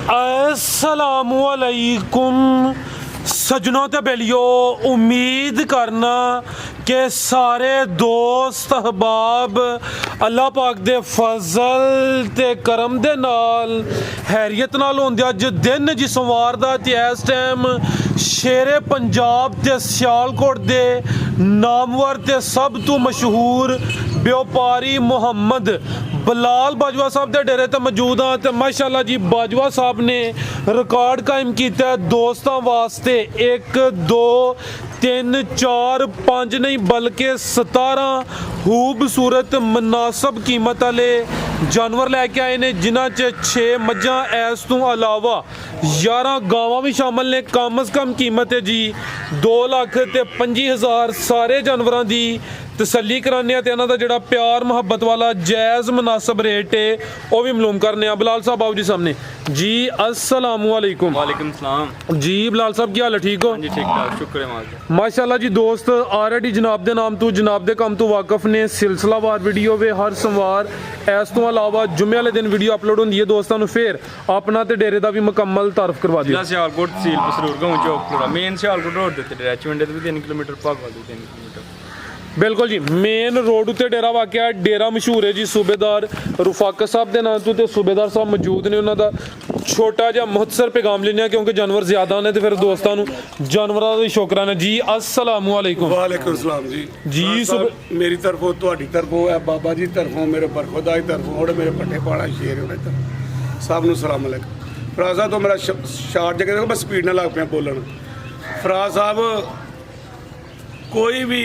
अस्सलामुअलैकुम सजनों ते बेलियो, उम्मीद करना कि सारे दोस्त अहबाब अल्लाह पाक दे फजल ते करम दे नाल हैरियत नाल होंदे। अज दिन जी सोमवार दा ते इस टाइम शेरे पंजाब ते सियालकोट दे नामवर ते सब तो मशहूर व्यापारी मुहम्मद बिलाल बाजवा साहब के डेरे ते मौजूद हाँ। तो माशाअल्लाह जी बाजवा साहब ने रिकॉर्ड कायम किया दोस्तों वास्ते 1 2 3 4 5 नहीं बल्कि 17 खूबसूरत मुनासब कीमत वाले जानवर लैके आए ने, जिन्हां च 6 मझां इस तो अलावा 11 गावां भी शामिल ने। कम अज़ कम कीमत है जी 2,25,000। सारे जानवरों की तसल्ली कराने ते इन्हां दा जिहड़ा प्यार मुहब्बत वाला जायज़ मुनासब रेट है वह भी मालूम करने। बिलाल साहब आओ जी सामने जी। अस्सलामुअलैकुम। वालेकुम सलाम जी बिलाल साहब की हाल है? ठीक हो? जी ठीक ठाक, शुक्र है मालिक। माशाल्लाह जी दोस्त ऑलरेडी जनाब दे नाम तो जनाब दे काम तो वाकफ ने सिलसिलावार वीडियो वे हर सोमवार इस तो अलावा जुम्मे वाले दिन वीडियो अपलोड होंदी है। दोस्तों नूं फिर अपना ते डेरे दा भी मुकम्मल तारफ करवा दियो। जिला सियालकोट तहसील पसरूर गांव चौक मेन सियालकोट रोड दे उत्ते रेचमेंट दे 3 किलोमीटर भागवा दे 3 किलोमीटर बिल्कुल जी मेन रोड उत्ते डेरा वाक़या। डेरा मशहूर है जी सूबेदार रुफाक साहब के नाम तो सूबेदार साहब मौजूद ने। उन्हों का छोटा जहा मुख्तसर पैगाम लेने क्योंकि जानवर ज्यादा ने तो फिर दोस्तों जानवरों का शुक्राना जी। अस्सलामुअलैकुम। वालेकुम सलाम जी। जी मेरी तरफों तुहाडी तरफों है बाबा जी तरफों मेरे बरखुदा की तरफों और मेरे पट्टे पाड़ा शेर उन्हें तरफ सब नूं सलाम अलैकुम। फराज साहब तो मेरा शार्ट जगह देखो मैं स्पीड नाल लग पिया बोलन। फराज साहब कोई भी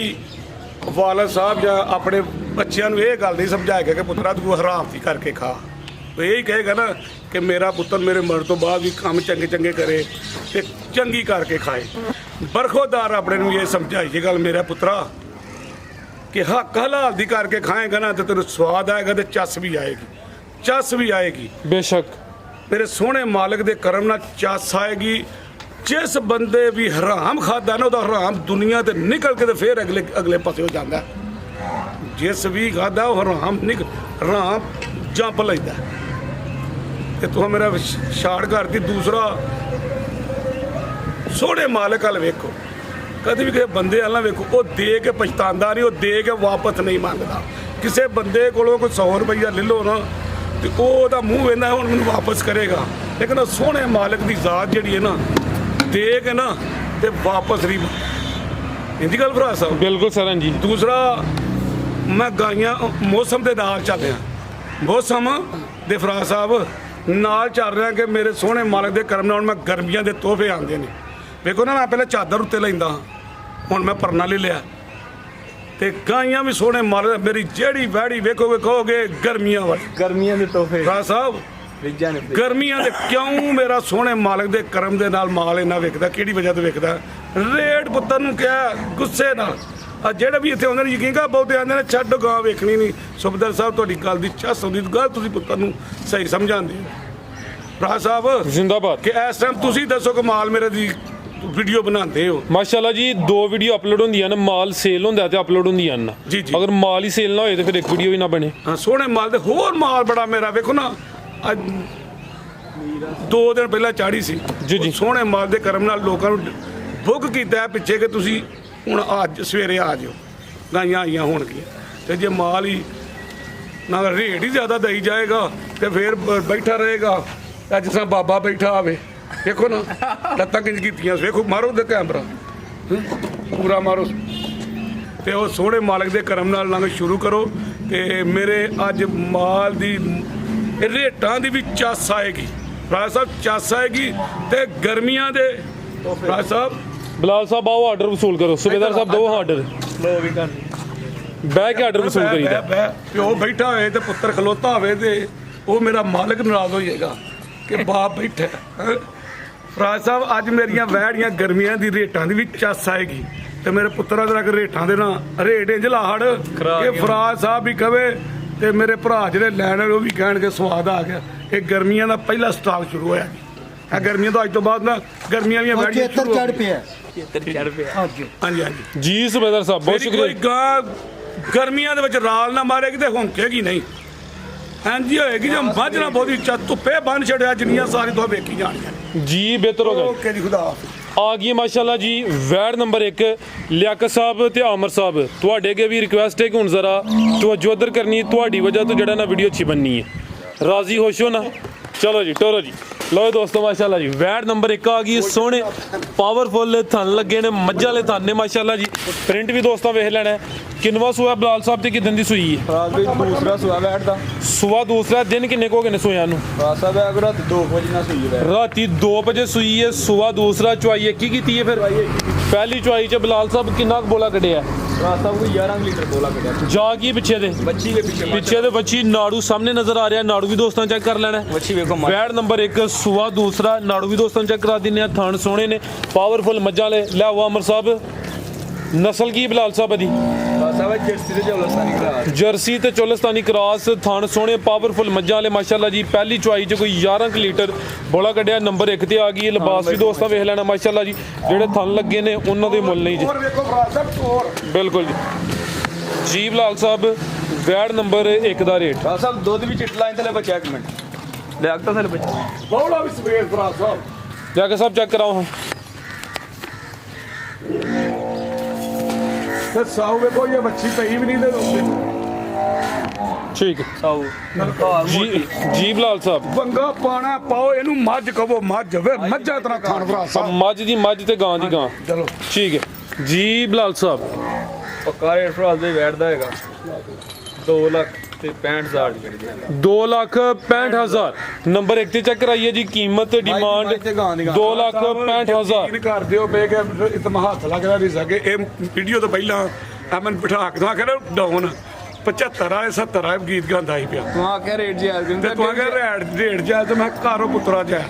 वालद साहब या अपने बच्चों को यह गल नहीं समझाएगा कि पुत्रा तू हराम दी करके खा। तो यही कहेगा ना कि मेरा पुत्र मेरे मरण तो बाद भी काम चंगे चंगे करे ते चंगी करके खाए। बरखोदार अपने नूं ये समझाइए गल मेरा पुत्रा कि हक हलाल दी करके खाएगा ना तो तेरे स्वाद आएगा तो चस भी आएगी, चस भी आएगी बेशक। मेरे सोहने मालिक दे करम नाल चस आएगी। जिस बंदे भी हराम खाता ना वह हराम दुनिया ते निकल के तो फिर अगले अगले पासे हो जाता है। जिस भी खाता वो हराम जंप लेता है। तो मेरा शार्ट करती। दूसरा सोहने मालिक वाल वेखो, कभी भी किसी बंदे वाल ना वेखो वो दे के पछतांदा नहीं, वो दे के वापस नहीं मंगता। किसी बंदे कोलों कोई 100 रुपया ले लो ना तो वह मूँह वेंदा हुण मैनूं वापस करेगा, लेकिन वो सोहने मालिक की जात जिहड़ी है ना दे के ना ते वापस नहीं इंदी गल भरा साहब। बिल्कुल सर जी। दूसरा मैं गाइयां मौसम के नाल चल रहा, मौसम दे फराज साहब नाल चल रहा कि मेरे सोहने मालिक के करम नाल मैं गर्मियां के तोहफे आते हैं। वेखो ना मैं पहले चादर उत्ते लैंदा हुण मैं परना ले लिया ते गाइयां भी सोहने मालिक मेरी जेड़ी वैड़ी वेखोगे कहोगे गर्मियां वाली गर्मियां दे तोहफे फराज साहब गर्मियां दे क्यों मेरा सोहने मालिक दे करम दे नाल माल इन्ना विकदा किहड़ी वजह तो विकदा रेट पुत्तर नूं क्या गुस्से नाल आ जेड़े भी इत्थे आउंदे ने यकीन कर बहुते आंदे ने छड्ड गां वेखणी नहीं। सुबेदार साहब तुहाडी गल दी चस आउंदी गल तुसीं पुत्तर नूं सही समझांदे हो। भरा साहब जिंदाबाद कि इस टाइम तुसीं दसो कि माल मेरे दी वीडियो बनाते हो। माशाल्लाह जी 2 वीडियो अपलोड होंदियां ने, माल सेल होंदा ते अपलोड होंदियां ना जी जी। अगर माल ही सेल ना होए तो फिर एक वीडियो भी ना बने। हाँ सोहने माल दे होर माल बड़ा मेरा वेखो ना अज 2 दिन पहला चाड़ी सी जी जी। सोहने माल दे करम नाल लोकां नूं बुक कीता पिछे कि तुसीं हुण अज सवेरे आ जाओ गाइयां आईयां होणगीਆਂ ते जे माल ही ना रेट ही ज़्यादा दई जाएगा तो फिर बैठा रहेगा। अज जिस बाबा बैठा आवे देखो ना लत्तां किंज कीतियां वेखो मारो दे कैमरा पूरा मारो ते वो सोहने मालिक दे करम नाल लंघ शुरू करो ते मेरे अज माल दी रेटां दी भी चस आएगी। राज साहब चस आएगी ते गर्मियां दे राज साहब बिलाल साहब आओ ऑर्डर वसूल करो। सूबेदार साहब दो ऑर्डर बह के ऑर्डर वसूल करीदा। प्यो बैठा होए ते पुत्र खलोता होए ते वो मेरा मालिक नाराज हो जाएगा कि बाप बैठा है। फराज साहब अज मेरिया वैड़ियां गर्मियां दी रेटां दी भी चस आएगी ते मेरे पुत्रा दे रेटां दे ना रेट इंज लाड़ कि फराज साहब भी कहे ते मेरे भरा जिहड़े लैण वो भी कहणगे स्वाद आ गया। ये गर्मियां दा पहला स्टाक शुरू होया जी। गर्मियां तो अज तो बाद ना गर्मियां भी वैड़ियां चढ़ पे हाँ जी हाँ जी जी सूबेदार साहब बहुत शुक्रिया। कोई गां गर्मियां दे विच राल ना मारेगी ते होंकेगी नहीं। ਹਾਂਜੀ ਹੋਏਗੀ ਜੇ ਮੱਝ ਨਾ ਬਹੁਤੀ ਧੁੱਪੇ ਬੰਨ ਛੜਿਆ ਜਿੰਨੀਆਂ ਸਾਰੀ ਤੋਂ ਵੇਖੀ ਜਾਣੀਆਂ ਨੇ। ਜੀ ਬਿਹਤਰ ਹੋ ਗਿਆ ਓਕੇ ਜੀ, ਖੁਦਾ ਹਾਫਿਜ਼। ਆ ਗਈ ਮਾਸ਼ਾਅੱਲਾ ਜੀ ਵੈੜ ਨੰਬਰ 1 ਲਿਆਕਤ ਸਾਹਿਬ ਤੇ ਆਮਰ ਸਾਹਿਬ, ਤੁਹਾਡੇ ਅੱਗੇ ਵੀ ਰਿਕੁਐਸਟ ਹੈ ਕਿ ਹੁਣ ਜ਼ਰਾ ਤਵੱਜੋ ਉਧਰ ਕਰਨੀ, ਤੁਹਾਡੀ ਵਜ੍ਹਾ ਤੋਂ ਜਿਹੜਾ ਨਾ ਵੀਡੀਓ ਅੱਛੀ ਬਣਨੀ ਹੈ। ਰਾਜ਼ੀ ਖੁਸ਼ ਹੋ ਨਾ? ਚਲੋ ਜੀ ਟੋਰੋ ਜੀ। ਲਓ ਦੋਸਤੋ ਮਾਸ਼ਾਅੱਲਾ ਜੀ ਵੈੜ ਨੰਬਰ 1 ਆ ਗਈ, ਸੋਹਣੇ ਪਾਵਰਫੁੱਲ ਥਣ ਲੱਗੇ ਨੇ, ਮੱਝਾਂ ਵਾਲੇ ਥਣ ਨੇ ਮਾਸ਼ਾਅੱਲਾ ਜੀ। ਪ੍ਰਿੰਟ ਵੀ ਦੋਸਤਾਂ ਵੇਖ ਲੈਣਾ। ਕਿੰਨਵਾ ਸੂਆ ਬਲਾਲ ਸਾਹਿਬ ਤੇ ਕਿਦਨ ਦੀ ਸੂਈ ਹੈ? ਰਾਤ ਦੇ ਦੂਸਰਾ ਸੁਆ ਬੈਠ ਦਾ ਸੂਆ ਦੂਸਰਾ ਦਿਨ ਕਿੰਨੇ ਕੁ ਹੋ ਗਏ ਨੇ ਸੂਇਆਂ ਨੂੰ? ਰਾਸਾ ਬੈਗ ਰਾਤ 2 ਵਜੇ ਨਾਲ ਸੂਈ ਹੈ। ਰਾਤੀ 2 ਵਜੇ ਸੂਈ ਹੈ, ਸੂਆ ਦੂਸਰਾ, ਚੁਆਈ ਇੱਕ ਹੀ ਕੀਤੀ ਹੈ। ਫਿਰ ਪਹਿਲੀ ਚੁਆਈ 'ਚ ਬਲਾਲ ਸਾਹਿਬ ਕਿੰਨਾ ਕੁ ਬੋਲਾ ਕੱਢਿਆ? ਰਾਸਾ ਕੋਈ 11 ਲੀਟਰ ਬੋਲਾ ਕੱਢਿਆ। ਜਾ ਕੀ ਪਿੱਛੇ ਦੇ ਬੱਚੀ ਦੇ ਪਿੱਛੇ ਦੇ ਬੱਚੀ ਨਾੜੂ ਸਾਹਮਣੇ ਨਜ਼ਰ ਆ ਰਿਹਾ, ਨਾੜੂ ਵੀ ਦੋਸਤਾਂ ਚੈੱਕ ਕਰ ਲੈਣਾ। ਬੱਚੀ ਵੇਖੋ ਵੈੜ ਨੰਬਰ 1 ਸੂਆ ਦੂਸਰਾ, ਨਾੜੂ ਵੀ ਦੋਸਤਾਂ ਚੈੱਕ ਕਰਾ ਦਿੰਨੇ ਆ। ਥਣ ਸੋਹਣੇ ਨੇ, ਪਾਵਰਫੁੱਲ ਮੱਝਾਂ ਵਾਲੇ। ਲੈ ਆਓ ਅਮਰ ਸਾਹਿਬ, ਨਸਲ ਕੀ ਬਲਾਲ ਸਾਹਿਬ ਦੀ? ਰਾਸਾ ਵੇ ਜਰਸੀ ਤੇ ਚੌਲਸਤਾਨੀ ਕਰਾਸ। ਜਰਸੀ ਤੇ ਚੋਲਸਤਾਨੀ ਕ੍ਰਾਸ, ਥਣ ਸੋਹਣੇ ਪਾਵਰਫੁੱਲ ਮੱਝਾਂ ਵਾਲੇ ਮਾਸ਼ਾਅੱਲਾ ਜੀ। ਪਹਿਲੀ ਚੁਆਈ 'ਚ ਕੋਈ 11 ਕੁ ਲੀਟਰ ਬੋਲਾ ਕੱਢਿਆ, ਨੰਬਰ 1 ਤੇ ਆ ਗਈ। ਲਿਬਾਸ ਵੀ ਦੋਸਤਾਂ ਵੇਖ ਲੈਣਾ ਮਾਸ਼ਾਅੱਲਾ ਜੀ, ਜਿਹੜੇ ਥਣ ਲੱਗੇ ਨੇ ਉਹਨਾਂ ਦੇ ਮੁੱਲ ਨਹੀਂ ਜੀ। ਹੋਰ ਵੇਖੋ ਫਰਾਜ਼ ਸਾਹਿਬ ਹੋਰ ਬਿਲਕੁਲ ਜੀ ਬਲਾਲ ਸਾਹਿਬ ਵੈੜ ਨੰਬਰ 1 ਦਾ ਰੇਟ। ਰਾਸਾ ਦੁੱਧ ਵੀ ਚਿੱਟ ਲਾਈਨ ਥਲੇ ਬੱਚਾ 1 ਮਿੰਟ ਲੈ ਆਕਤਾ ਥਲੇ ਬੱਚਾ ਬੌਲਾ ਵੀ ਸਵੇਰ ਫਰਾਜ਼ ਸਾਹਿਬ ਜਾ ਕੇ ਸਾਹਿਬ ਚੈੱਕ ਕਰਾਓ ਹਾਂ। ਤੇ ਸਾਊ ਵੇਖੋ ਇਹ ਬੱਚੀ ਪਈ ਵੀ ਨਹੀਂ ਦੇ ਦੋਸਤੇ ਠੀਕ ਹੈ ਸਾਊ ਨਲਕਾਰ ਜੀ। ਜੀ ਬਲਾਲ ਸਾਹਿਬ ਬੰਗਾ ਪਾਣਾ ਪਾਓ ਇਹਨੂੰ ਮੱਝ ਕਹੋ, ਮੱਝ ਵੇ ਮੱਝਾਂ ਤਰ੍ਹਾਂ ਖਾਣ ਫਰਾਜ਼ ਸਾਹਿਬ। ਮੱਝ ਦੀ ਮੱਝ ਤੇ ਗਾਂ ਦੀ ਗਾਂ। ਚਲੋ ਠੀਕ ਹੈ ਜੀ ਬਲਾਲ ਸਾਹਿਬ। ਪੱਕਾ ਰੇਟ ਫਰਾਲ ਦੇ ਬੈਠਦਾ ਹੈਗਾ 2 ਲੱਖ ਤੇ 65,000 ਦੀ ਜਿਹੜੀ 2,65,000 ਨੰਬਰ 1 ਤੇ ਚੈੱਕ ਕਰਾਈਏ ਜੀ। ਕੀਮਤ ਡਿਮਾਂਡ 2,65,000। ਯਕੀਨ ਕਰ ਦਿਓ ਬੇ ਕਿ ਇਤਮਾ ਹੱਥ ਲੱਗਦਾ ਨਹੀਂ ਸਕੇ। ਇਹ ਵੀਡੀਓ ਤੋਂ ਪਹਿਲਾਂ ਆ ਮੈਨੂੰ ਬਿਠਾ ਕੇ ਤਾਂ ਕਹਿੰਦਾ ਡਾਊਨ 75 ਵਾਲੇ 70 ਵਾਲੇ ਗੀਤ ਗਾਉਂਦਾ ਹੀ ਪਿਆ। ਤੂੰ ਆ ਕੇ ਰੇਟ ਜੀ ਆ ਤੇ ਤੂੰ ਕਹਿੰਦਾ ਰੇਟ ਜਾ ਤੇ ਮੈਂ ਘਰੋਂ ਪੁੱਤਰਾ ਜਾ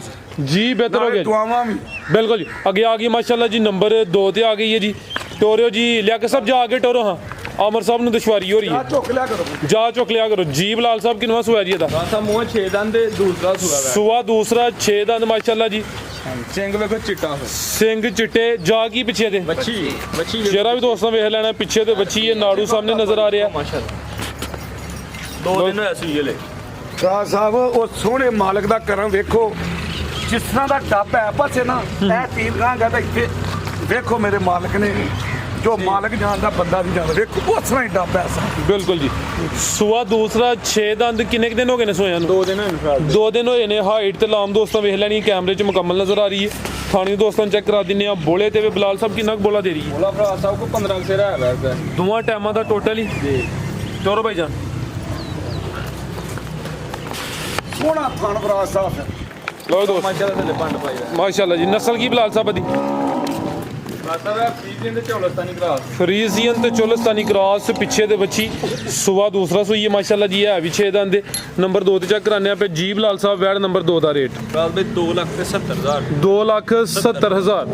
ਜੀ ਬਿਹਤਰ ਹੋ ਗਿਆ ਜੀ। ਦੁਆਵਾਂ ਵੀ ਬਿਲਕੁਲ ਜੀ। ਅੱਗੇ ਆ ਗਈ ਮਾਸ਼ਾਅੱਲਾ ਜੀ ਨੰਬਰ 2 ਤੇ ਆ ਗਈ ਹੈ ਜੀ। ਟੋਰਿਓ ਜੀ ਲਿਆਕਤ ਸਾਹਿਬ ਜਾ ਕੇ ਟੋਰੋ ਹਾਂ। ਆਮਰ ਸਾਹਿਬ ਨੂੰ ਦੁਸ਼ਵਾਰੀ ਹੋ ਰਹੀ ਆ ਹੈ, ਝੁੱਕ ਲਿਆ ਕਰੋ। ਜਾ ਚੁੱਕ ਲਿਆ ਕਰੋ ਜੀ। ਬਲਾਲ ਸਾਹਿਬ ਕਿੰਨਵਾ ਸੂਆ ਜੀ ਇਹਦਾ? ਰਾਸਾ ਮੂੰਹ 6 ਦੰਦ ਦੇ ਦੂਸਰਾ ਸੁਆ ਵੇ ਸੂਆ ਦੂਸਰਾ 6 ਦੰਦ ਮਾਸ਼ਾਅੱਲਾ ਜੀ। ਸਿੰਘ ਵੇਖੋ ਚਿੱਟਾ ਹੋ ਸਿੰਘ ਚਿੱਟੇ, ਜਾ ਕੀ ਪਿੱਛੇ ਦੇ ਬੱਚੀ ਬੱਚੀ ਚਿਹਰਾ ਵੀ ਦੋਸਤਾਂ ਵੇਖ ਲੈਣਾ। ਪਿੱਛੇ ਤੇ ਬੱਚੀ ਹੈ, ਨਾੜੂ ਸਾਹਮਣੇ ਨਜ਼ਰ ਆ ਰਿਹਾ। ਮਾਸ਼ਾਅੱਲਾ 2 ਦਿਨ ਹੋਇਆ ਸੀ ਇਹਲੇ। ਸ਼ਾਹ ਸਾਹਿਬ ਉਹ ਸੋਹਣੇ ਮਾਲਕ ਦਾ ਕਰਮ ਵੇਖੋ, ਜਿਸ ਤਰ੍ਹਾਂ ਦਾ ਡੱਬ ਹੈ ਪਾਸੇ ਨਾ ਇਹ ਤੀਰ ਗਾਂਗਾ ਤਾਂ ਇੱਥੇ ਵੇਖੋ ਮੇਰੇ ਮਾਲਕ ਨੇ ਜੋ ਮਾਲਕ ਜਾਣਦਾ ਬੰਦਾ ਨਹੀਂ ਜਾਣਦਾ। ਵੇਖੋ ਉਸ ਤਰ੍ਹਾਂ ਹੀ ਡੱਬ ਹੈ ਸਾਡਾ। ਬਿਲਕੁਲ ਜੀ। ਸੂਆ ਦੂਸਰਾ 6 ਦੰਦ। ਕਿੰਨੇ ਕੁ ਦਿਨ ਹੋ ਗਏ ਨੇ ਸੋਇਆਂ ਨੂੰ? 2 ਦਿਨ ਹੋਏ ਫਰਾਲ 2 ਦਿਨ ਹੋਏ ਨੇ। ਹਾਈਟ ਤੇ ਲਾਮ ਦੋਸਤਾਂ ਵੇਖ ਲੈਣੀ, ਕੈਮਰੇ 'ਚ ਮੁਕੰਮਲ ਨਜ਼ਰ ਆ ਰਹੀ ਹੈ। ਥਾਣੀ ਦੋਸਤਾਂ ਚੈੱਕ ਕਰਾ ਦਿੰਨੇ ਆ। ਬੋਲੇ ਤੇ ਵੀ ਬਲਾਲ ਸਾਹਿਬ ਕਿੰਨਾ ਕੁ ਬੋਲਾ ਦੇ ਰਹੀ ਹੈ? ਬੋਲਾ ਫਰਾਲ ਸਾਹਿਬ ਕੋ 15 ਸੇ ਰਹਾ ਹੈ ਦੋਵਾਂ ਟਾਈਮਾਂ ਦਾ ਟੋਟਲ ਹੀ ਜੀ। ਚੋਰੋ ਭਾਈ ਜਾਨ। ਸੋਹਣਾ ਥਣ ਫਰਾਜ਼ ਸਾਹਿਬ ਹੈ। ਲਓ ਦੋਸਤ ਮਾਸ਼ਾਅੱਲਾ ਥਲੇ ਪੰਡ ਪਾਈ ਹੈ ਮਾਸ਼ਾਅੱਲਾ ਜੀ। ਨਸਲ ਕੀ ਬਲਾਲ ਸਾਹਿਬ ਦੀ? ਰਾਸਾ ਵੇ ਫਰੀਜ਼ਨ ਦੇ ਚੌਲਸਤਾਨੀ ਕਰਾਸ। ਫਰੀਜ਼ੀਅਨ ਤੇ ਚੋਲਸਤਾਨੀ ਕ੍ਰਾਸ, ਪਿੱਛੇ ਦੇ ਬੱਚੀ। ਸੂਆ ਦੂਸਰਾ ਸੂਈ ਹੈ ਮਾਸ਼ਾਅੱਲਾ ਜੀ। ਹੈ ਵੀ 6 ਦੰਦ ਦੇ। ਨੰਬਰ 2 ਤੇ ਚੈੱਕ ਕਰਾਨੇ ਆ ਪੇ ਜੀ ਬਲਾਲ ਸਾਹਿਬ ਵੈੜ ਨੰਬਰ 2 ਦਾ ਰੇਟ ਫਰਾਲ ਦੇ 2 ਲੱਖ ਤੇ 70,000 2,70,000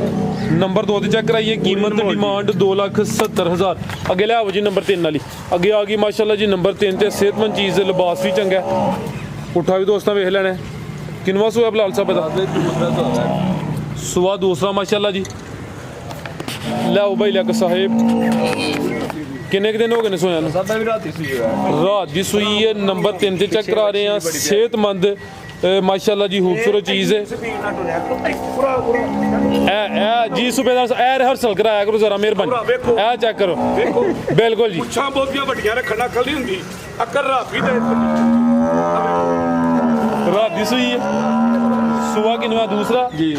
ਨੰਬਰ 2 ਤੇ ਚੈੱਕ ਕਰਾਈਏ। ਕੀਮਤ ਡਿਮਾਂਡ 2,70,000। ਅੱਗੇ ਲਿਆਓ ਜੀ ਨੰਬਰ 3 ਵਾਲੀ। ਅੱਗੇ ਆ ਗਈ ਮਾਸ਼ਾਅੱਲਾ ਜੀ ਨੰਬਰ 3 ਤੇ ਸਿਹਤਮੰਦ ਚੀਜ਼, ਲਿਬਾਸ ਵੀ ਚੰਗਾ ਹੈ। ਪੁੱਠਾ ਵੀ ਦੋਸਤਾਂ ਵੇਖ ਲੈਣਾ। ਕਿੰਨਵਾ ਸੂਆ ਬਲਾਲ ਸਾਹਿਬ ਦਾ? ਦੇ ਦੂਸਰਾ ਸੁਆ ਸੂਆ ਦੂਸਰਾ ਮਾਸ਼ਾਅੱਲਾ ਜੀ। ਲਿਆਓ ਭਾਈ ਲਿਆਕਤ ਸਾਹਿਬ ਕਿੰਨੇ ਕੁ ਦਿਨ ਹੋ ਗਏ ਨੇ ਸੋਇਆਂ ਨੂੰ? ਸਾਡਾ ਵੀ ਰਾਤੀ ਸੀ ਹੋਇਆ ਰਾਤ ਦੀ ਸੂਈ ਹੈ। ਨੰਬਰ 3 ਤੇ ਚੈੱਕ ਕਰਾ ਰਹੇ ਆ। ਸਿਹਤਮੰਦ ਮਾਸ਼ਾਅੱਲਾ ਜੀ ਖੂਬਸੂਰਤ ਚੀਜ਼ ਹੈ। ਸਪੀਡ ਨਾਲ ਟੁਰਿਆ ਕਰੋ ਪੂਰਾ ਪੂਰਾ ਇਹ ਜੀ ਸੂਬੇਦਾਰ ਇਹ ਰਿਹਰਸਲ ਕਰਾਇਆ ਕਰੋ ਜ਼ਰਾ ਮਿਹਰਬਾਨੀ। ਇਹ ਚੈੱਕ ਕਰੋ। ਵੇਖੋ ਬਿਲਕੁਲ ਜੀ। ਪੁੱਛਾਂ ਬਹੁਤੀਆਂ ਵੱਡੀਆਂ ਰੱਖਣ ਨਾਲ ਖਲ ਨਹੀਂ ਹੁੰਦੀ। ਅੱਕਰ ਰਾਫੀ ਦੇ ਰਾਤ ਦੀ ਸੂਈ ਹੈ। ਸੂਆ ਕਿੰਨਵਾ ਦੂਸਰਾ? ਜੀ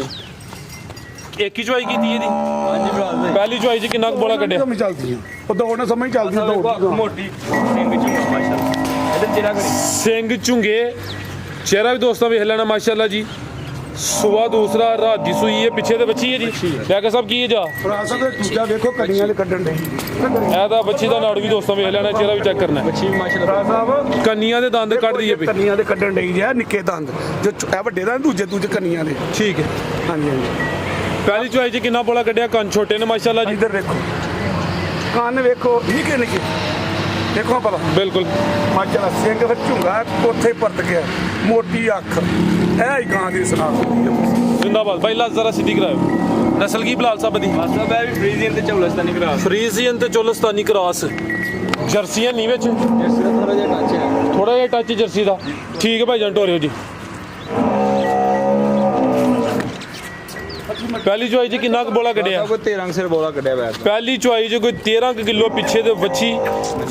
ਇੱਕ ਹੀ ਚੁਆਈ ਕੀਤੀ ਇਹਦੀ। ਹਾਂਜੀ ਫਰਾਲ ਦੇ ਪਹਿਲੀ ਚੁਆਈ 'ਚ ਕਿੰਨਾ ਕੁ ਬੋਲਾ ਕੱਢਿਆ? ਸਮਝ ਚੱਲਦੀ ਆ ਉਹ ਦੌੜਨਾ ਸਮਝ ਚੱਲਦੀ ਆ ਦੌੜ ਮੋਟੀ ਸਿੰਘ ਚੁੰਗਾ ਮਾਸ਼ਾਅੱਲਾ ਇਹਦੇ ਚਿਹਰਾ ਕਰੀ ਸਿੰਘ ਝੁੰਗੇ, ਚਿਹਰਾ ਵੀ ਦੋਸਤਾਂ ਵੇਖ ਲੈਣਾ ਮਾਸ਼ਾਅੱਲਾ ਜੀ। ਸੂਆ ਦੂਸਰਾ ਰਾਤ ਦੀ ਸੂਈ ਹੈ। ਪਿੱਛੇ ਤੇ ਬੱਚੀ ਹੈ ਜੀ। ਲਿਆਕਤ ਸਾਹਿਬ ਕੀ ਹੈ ਜਾ? ਫਰਾਜ਼ ਸਾਹਿਬ ਦੂਜਾ ਵੇਖੋ ਕੰਨੀਆਂ ਦੇ ਕੱਢਣ ਦੇ ਇਹਦਾ ਬੱਚੀ ਦਾ ਨਾੜੂ ਵੀ ਦੋਸਤਾਂ ਵੇਖ ਲੈਣਾ, ਚਿਹਰਾ ਵੀ ਚੈੱਕ ਕਰਨਾ। ਬੱਚੀ ਮਾਸ਼ਾਅੱਲਾ ਫਰਾਜ਼ ਸਾਹਿਬ ਕੰਨੀਆਂ ਦੇ ਦੰਦ ਕੱਢ ਦਈਏ ਪਈ। ਕੰਨੀਆਂ ਦੇ ਕੱਢਣ ਡਈ ਜੇ ਨਿੱਕੇ ਦੰਦ ਜੋ ਇਹ ਵੱਡੇ ਦੰਦ ਦੂਜੇ ਕੰਨੀਆਂ ਦੇ। ਠੀਕ ਹੈ। ਹਾਂਜੀ ਹਾਂਜੀ ਪਹਿਲੀ ਚੁਆਈ 'ਚ ਕਿੰਨਾ ਬੋਲਾ ਕੱਢਿਆ? ਕੰਨ ਛੋਟੇ ਨੇ ਮਾਸ਼ਾਅੱਲਾ ਜੀ। ਇੱਧਰ ਵੇਖੋ ਕੰਨ ਵੇਖੋ ਨਿੱਕੇ ਨਿੱਕੇ ਦੇਖੋ ਭਲਾ ਬਿਲਕੁਲ ਮਾਜਾ ਸਿੰਘ ਫਿਰ ਝੁੰਗਾ ਉੱਥੇ ਪਰਤ ਗਿਆ। ਮੋਟੀ ਅੱਖ ਇਹ ਹੀ ਗਾਂ ਦੀ ਸੁਣਾ ਜ਼ਿੰਦਾਬਾਦ ਭਾਈ। ਲਾ ਜ਼ਰਾ ਸਿੱਧੀ ਕਰਾਓ। ਨਸਲ ਕੀ ਬਲਾਲ ਸਾਹਿਬ ਦੀ? ਮਾਸਾ ਬੈ ਵੀ ਫਰੀਜ਼ੀਅਨ ਤੇ ਚੌਲਸਤਾਨੀ ਕਰਾਸ। ਫਰੀਜ਼ੀਅਨ ਤੇ ਚੋਲਸਤਾਨੀ ਕ੍ਰਾਸ। ਜਰਸੀ ਹੈ ਨਹੀਂ ਵਿੱਚ ਜਰਸੀ ਦਾ ਥੋੜਾ ਜਿਹਾ ਟੱਚ ਹੈ। ਥੋੜਾ ਜਿਹਾ ਟੱਚ ਜਰਸੀ ਦਾ। ਠੀਕ ਹੈ ਭਾਈ ਜਾਨ ਟੋਰਿਓ ਜੀ। ਪਹਿਲੀ ਚੁਆਈ 'ਚ ਕਿੰਨਾ ਕੁ ਬੋਲਾ ਕੱਢਿਆ? ਕੋਈ 13 ਸਿਰ ਬੋਲਾ ਕੱਢਿਆ ਵੈਦ ਦਾ। ਪਹਿਲੀ ਚੁਆਈ 'ਚ ਕੋਈ 13 ਕੁ ਕਿਲੋ ਪਿੱਛੇ ਦੇ ਵੱਛੀ।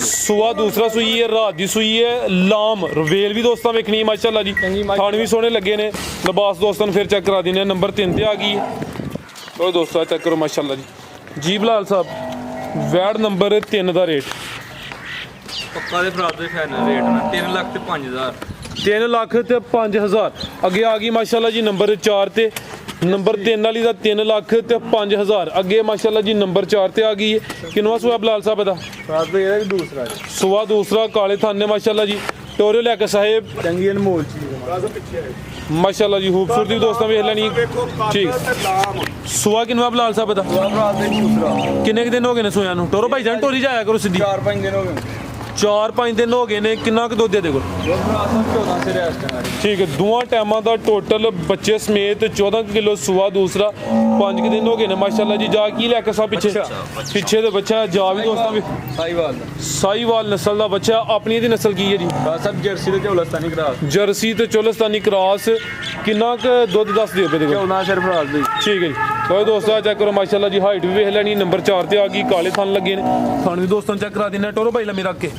ਸੂਆ ਦੂਸਰਾ ਸੂਈ ਹੈ, ਰਾਤ ਦੀ ਸੂਈ ਹੈ, ਲਾਮ ਰਵੇਲ ਵੀ ਦੋਸਤਾਂ ਵੇਖਣੀ ਹੈ ਮਾਸ਼ਾਅੱਲਾ ਜੀ। ਥਾਣ ਵੀ ਸੋਹਣੇ ਲੱਗੇ ਨੇ। ਲਿਬਾਸ ਦੋਸਤਾਂ ਨੂੰ ਫਿਰ ਚੈੱਕ ਕਰਾ ਦਿੰਦੇ ਆ। ਨੰਬਰ 3 ਤੇ ਆ ਗਈ ਹੈ। ਉਹ ਦੋਸਤਾਂ ਚੈੱਕ ਕਰੋ ਮਾਸ਼ਾਅੱਲਾ ਜੀ। ਜੀ ਬਲਾਲ ਸਾਹਿਬ ਵੈੜ ਨੰਬਰ 3 ਦਾ ਰੇਟ ਪੱਕਾ ਦੇ ਫਰਾਦ ਦੇ ਫਾਈਨਲ ਰੇਟ ਨਾ 3 ਲੱਖ ਤੇ 5000। 3 ਲੱਖ ਤੇ 5000। ਅੱਗੇ ਆ ਗਈ ਮਾਸ਼ਾਅੱਲਾ ਜੀ ਨੰਬਰ 4 ਤੇ। ਨੰਬਰ 3 ਵਾਲੀ ਦਾ 3 ਲੱਖ ਤੇ 5000। ਅੱਗੇ ਮਾਸ਼ਾਅੱਲਾ ਜੀ ਨੰਬਰ 4 ਤੇ ਆ ਗਈ ਹੈ। ਕਿੰਨਵਾਂ ਸੂਆ ਬਲਾਲ ਸਾਹਿਬ ਦਾ? ਫਰਾਦ ਦੇ ਇਹਦਾ ਵੀ ਦੂਸਰਾ ਹੈ। ਸੂਆ ਦੂਸਰਾ ਕਾਲੇ ਥਾਨੇ ਮਾਸ਼ਾਅੱਲਾ ਜੀ। ਟੋਰਿਓ ਲੈ ਕੇ ਸਾਹਿਬ ਚੰਗੀ ਅਨਮੋਲ ਚੀਜ਼ ਮਾਸ਼ਾਅੱਲਾ ਜੀ। ਖੂਬਸੂਰਤੀ ਵੀ ਦੋਸਤਾਂ ਵੇਖ ਲੈਣੀ। ਠੀਕ ਸੂਆ ਕਿੰਨਵਾਂ ਬਲਾਲ ਸਾਹਿਬ ਦਾ? ਫਰਾਦ ਦੇ ਦੂਸਰਾ। ਕਿੰਨੇ ਕੁ ਦਿਨ ਹੋ ਗਏ ਨੇ ਸੋਇਆ ਨੂੰ? ਟੋਰੋ ਭਾਈ ਜਾਨ ਟੋਰੀ ਜਾਇਆ ਕਰੋ ਸਿੱਧੀ। 4-5 ਦਿਨ ਹੋ ਗਏ। 4-5 ਦਿਨ ਹੋ ਗਏ ਨੇ। ਕਿੰਨਾ ਕੁ ਦੁੱਧ ਦੇ ਕੋਲ? ਫਰਾਦ ਸਾਹਿਬ 14 ਸਿਰ ਹੈ ਇਸ ਟਾਈਮ। ਠੀਕ ਹੈ ਦੋਵਾਂ ਟਾਈਮਾਂ ਦਾ ਟੋਟਲ ਬੱਚੇ ਸਮੇਤ 14 ਕਿਲੋ ਸੂਆ ਦੂਸਰਾ। 5 ਕੁ ਦਿਨ ਹੋ ਗਏ ਨੇ ਮਾਸ਼ਾਅੱਲਾ ਜੀ। ਜਾ ਕੀ ਲੈ ਕੇ ਸਾ ਪਿੱਛੇ ਪਿੱਛੇ ਦੇ ਬੱਚਾ ਜਾ ਵੀ ਦੋਸਤਾਂ ਵੀ ਸਾਈਵਾਲ ਦਾ। ਸਾਈਵਾਲ ਨਸਲ ਦਾ ਬੱਚਾ। ਆਪਣੀ ਇਹਦੀ ਨਸਲ ਕੀ ਹੈ ਜੀ? ਫਰਾਦ ਸਾਹਿਬ ਜਰਸੀ ਤੇ ਝੋਲਸਤਾਨੀ ਕਰਾਸ। ਜਰਸੀ ਤੇ ਚੋਲਸਤਾਨੀ ਕ੍ਰਾਸ। ਕਿੰਨਾ ਕੁ ਦੁੱਧ ਦੱਸ ਦਿਓ ਪੇ ਦੇ ਕੋਲ? 14 ਸਿਰ ਫਰਾਦ ਦੀ। ਠੀਕ ਹੈ ਜੀ। ਕੋਈ ਦੋਸਤਾਂ ਚੈੱਕ ਕਰੋ ਮਾਸ਼ਾਅੱਲਾ ਜੀ। ਹਾਈਟ ਵੀ ਵੇਖ ਲੈਣੀ। ਨੰਬਰ 4 ਤੇ ਆ ਗਈ। ਕਾਲੇ ਥਣ ਲੱਗੇ ਨੇ। ਥਣ ਵੀ ਦੋਸਤਾਂ ਚੈੱਕ ਕਰਾ ਦਿੰਦੇ। ਟੋਰੋ ਭਾਈ ਲੰਮੇ ਰੱਖ ਕੇ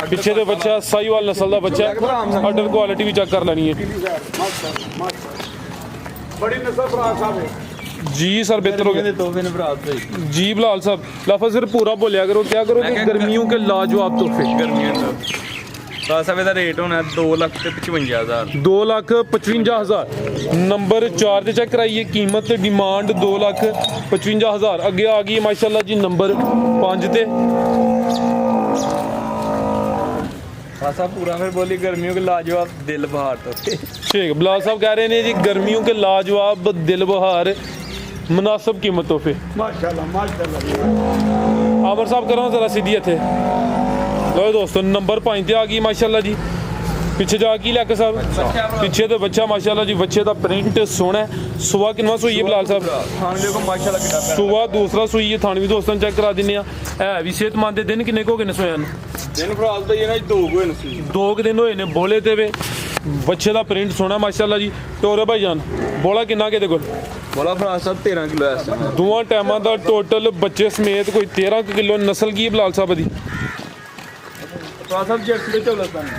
ਪਿੱਛੇ ਦੇ ਬੱਚਾ ਸਾਈਵਾਲ ਨਸਲ ਦਾ ਬੱਚਾ। ਆਰਡਰ ਕੁਆਲਿਟੀ ਵੀ ਚੈੱਕ ਕਰ ਲੈਣੀ ਹੈ। ਬੜੀ ਨਸਲ ਫਰਾਦ ਸਾਹਿਬ ਹੈ ਜੀ ਸਰ ਬਿਹਤਰ हो गया। ਤੋਹਫੇ ਨੇ ਫਰਾਦ ਦੇ। जी बिलाल साहब लफज फिर पूरा बोलिया करो। क्या करो कि गर्मियों के लाजवाब तोहफे। ਗਰਮੀਆਂ ਦਾ ਫਰਾਦ ਸਾਹਿਬ ਦਾ ਰੇਟ ਹੋਣਾ 2 ਲੱਖ ਤੇ 55000। 2,55,000। नंबर 4 ਤੇ ਚੈੱਕ ਕਰਾਈਏ। कीमत डिमांड 2,55,000। ਅੱਗੇ ਆ ਗਈ ਮਾਸ਼ਾਅੱਲਾ ਜੀ ਨੰਬਰ 5 ਤੇ। ਫਰਾਦ ਸਾਹਿਬ ਪੂਰਾ ਫਿਰ ਬੋਲੀ ਗਰਮੀਆਂ ਕੇ ਲਾਜਵਾਬ ਦਿਲ ਬਹਾਰ ਤੋਹਫੇ। ठीक बिलाल साहब कह रहे हैं जी गर्मियों के लाजवाब दिल बहार मुनासिब कीमत तोहफे। ਮਾਸ਼ਾਅੱਲਾ ਮਾਸ਼ਾਅੱਲਾ। आमर साहब करो जरा सीधी इत्थे। लो दोस्तों नंबर 5 ਤੇ ਆ ਗਈ ਮਾਸ਼ਾਅੱਲਾ ਜੀ। ਪਿੱਛੇ ਜਾ ਕੀ ਲੈ ਕੇ ਸਾਹਿਬ? ਪਿੱਛੇ ਤੇ ਬੱਚਾ ਮਾਸ਼ਾਅੱਲਾ ਜੀ। ਬੱਚੇ ਦਾ ਪ੍ਰਿੰਟ ਸੋਹਣਾ ਹੈ। ਸੂਆ ਕਿੰਨਾ ਸੂਈ ਹੈ ਬਿਲਾਲ ਸਾਹਿਬ? ਖਾਣ ਦੇਖੋ ਮਾਸ਼ਾਅੱਲਾ ਕਿੰਨਾ ਪਿਆਰਾ। ਸੂਆ ਦੂਸਰਾ ਸੂਈ ਹੈ। ਥਾਣ ਵੀ ਦੋਸਤਾਂ ਚੈੱਕ ਕਰਾ ਦਿੰਨੇ ਆ। ਹੈ ਵੀ ਸਿਹਤਮੰਦ ਦੇ। ਦਿਨ ਕਿੰਨੇ ਕੁ ਹੋ ਗਏ ਨੇ ਸੋਇਆ ਨੂੰ? ਦਿਨ ਫਰਾਦ ਦਾ ਇਹਨਾਂ 2 ਹੋਏ ਨੇ ਸੀ। 2 ਦਿਨ ਹੋਏ ਨੇ। ਬੋਲੇ ਤੇ ਵੇ ਬੱਚੇ ਦਾ ਪ੍ਰਿੰਟ ਸੋਹਣਾ ਮਾਸ਼ਾਅੱਲਾ ਜੀ। ਟੋਰੇ ਭਾਈ ਜਾਨ ਬੋਲਾ ਕਿੰਨਾ ਕਿਹਦੇ ਕੋਲ? ਬੋਲਾ ਫਰਾਦ ਸਾਹਿਬ 13 ਕਿਲੋ ਇਸ ਟਾਈਮ। ਦੋਵਾਂ ਟਾਈਮਾਂ ਦਾ ਟੋਟਲ ਬੱਚੇ ਸਮੇਤ ਕੋਈ 13 ਕੁ ਕਿਲੋ। ਨਸਲ ਕੀ ਹੈ ਬਿਲਾਲ ਸਾਹਿਬ ਦੀ? ਫਰਾਦ ਸਾਹਿਬ ਜਰਸੀ ਤੇ ਝੋਲਸਤਾਨੀ।